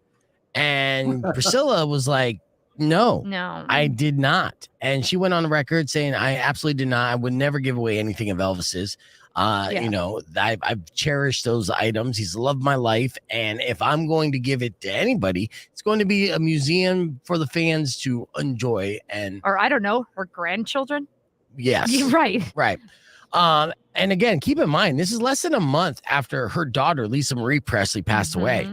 And Priscilla was like, no, I did not. And she went on the record saying, I absolutely did not. I would never give away anything of Elvis's. You know, I've cherished those items. He's loved my life. And if I'm going to give it to anybody, it's going to be a museum for the fans to enjoy. Or I don't know, her grandchildren. Yes. You're right. Right. And again, keep in mind, this is less than a month after her daughter, Lisa Marie Presley, passed away,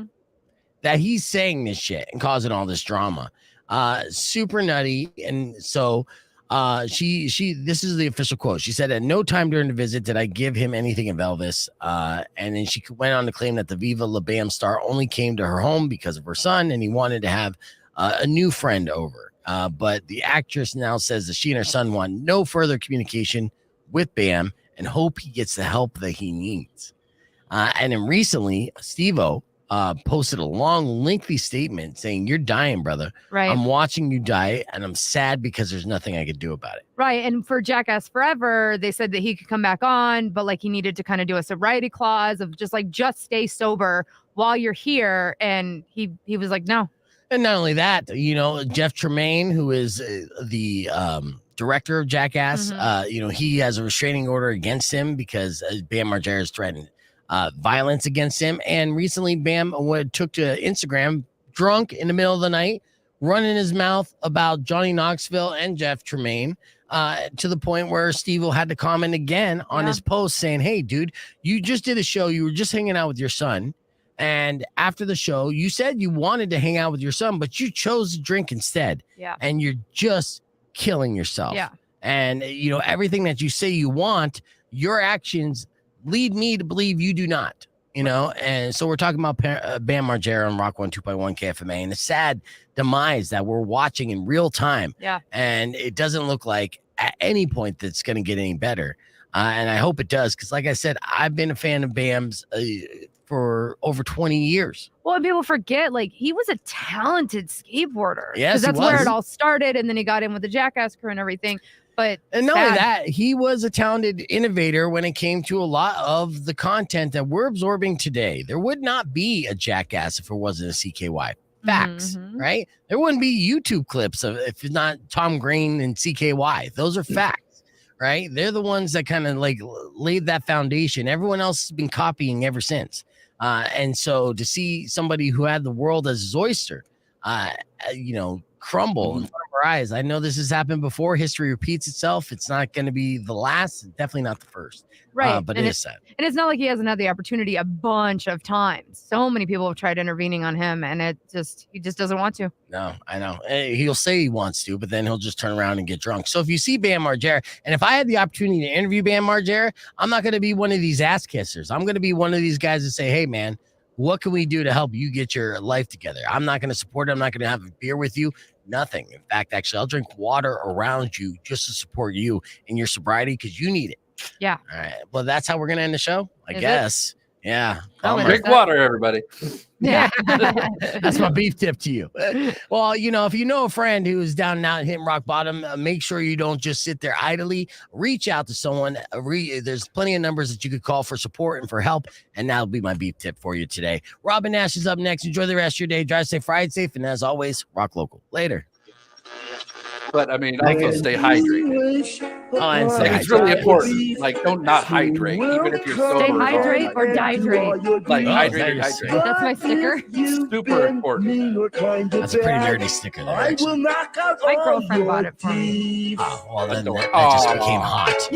that he's saying this shit and causing all this drama. Super nutty. And so this is the official quote. She said, at no time during the visit did I give him anything of Elvis. And then she went on to claim that the Viva La Bam star only came to her home because of her son, and he wanted to have a new friend over. But the actress now says that she and her son want no further communication with Bam and hope he gets the help that he needs. And then recently, Steve-O posted a long, lengthy statement saying, you're dying, brother. Right. I'm watching you die, and I'm sad because there's nothing I could do about it. Right. And for Jackass Forever, they said that he could come back on, but like he needed to kind of do a sobriety clause of just stay sober while you're here. And he was like, no. And not only that, you know, Jeff Tremaine, who is the director of Jackass, you know, he has a restraining order against him because Bam Margera's threatened violence against him. And recently Bam took to Instagram drunk in the middle of the night, running his mouth about Johnny Knoxville and Jeff Tremaine, to the point where Steve-O had to comment again on his post saying, hey, dude, you just did a show. You were just hanging out with your son. And after the show, you said you wanted to hang out with your son, but you chose to drink instead. Yeah. And you're just killing yourself. Yeah. And, you know, everything that you say you want, your actions lead me to believe you do not, you know. And so we're talking about Bam Margera on Rock 102.1 KFMA and the sad demise that we're watching in real time. Yeah. And it doesn't look like at any point that's going to get any better. And I hope it does, because like I said, I've been a fan of Bam's for over 20 years. Well, and people forget, like, he was a talented skateboarder. Yes, that's where it all started. And then he got in with the Jackass crew and everything. But and not only that, he was a talented innovator when it came to a lot of the content that we're absorbing today. There would not be a Jackass if it wasn't a CKY. Facts, right? There wouldn't be YouTube clips of if it's not Tom Green and CKY. Those are facts, right? They're the ones that kind of like laid that foundation. Everyone else has been copying ever since. And so to see somebody who had the world as his oyster, you know, crumble in front of our eyes. I know this has happened before. History repeats itself. It's not going to be the last, definitely not the first. Right. But it is sad. And it's not like he hasn't had the opportunity a bunch of times. So many people have tried intervening on him, and he just doesn't want to. No, I know. He'll say he wants to, but then he'll just turn around and get drunk. So if you see Bam Margera, and if I had the opportunity to interview Bam Margera, I'm not going to be one of these ass kissers. I'm going to be one of these guys that say, hey, man, what can we do to help you get your life together? I'm not going to support it. I'm not going to have a beer with you. Nothing. In fact, actually, I'll drink water around you just to support you in your sobriety because you need it. Yeah. All right. Well, that's how we're going to end the show, I guess. Yeah. Drink water, everybody. Yeah. That's my beef tip to you. Well, you know, if you know a friend who's down and out hitting rock bottom, make sure you don't just sit there idly. Reach out to someone. There's plenty of numbers that you could call for support and for help. And that'll be my beef tip for you today. Robin Nash is up next. Enjoy the rest of your day. Drive safe, ride safe. And as always, rock local. Later. But I mean, also stay hydrated. Oh, and it's really important. Like, don't not hydrate, even if you're sober. Stay hydrate or dihydrate. Like, hydrate. That's my sticker. Super important. That's a pretty nerdy sticker there. Actually. My girlfriend bought it for me. Oh, well, then that just became hot.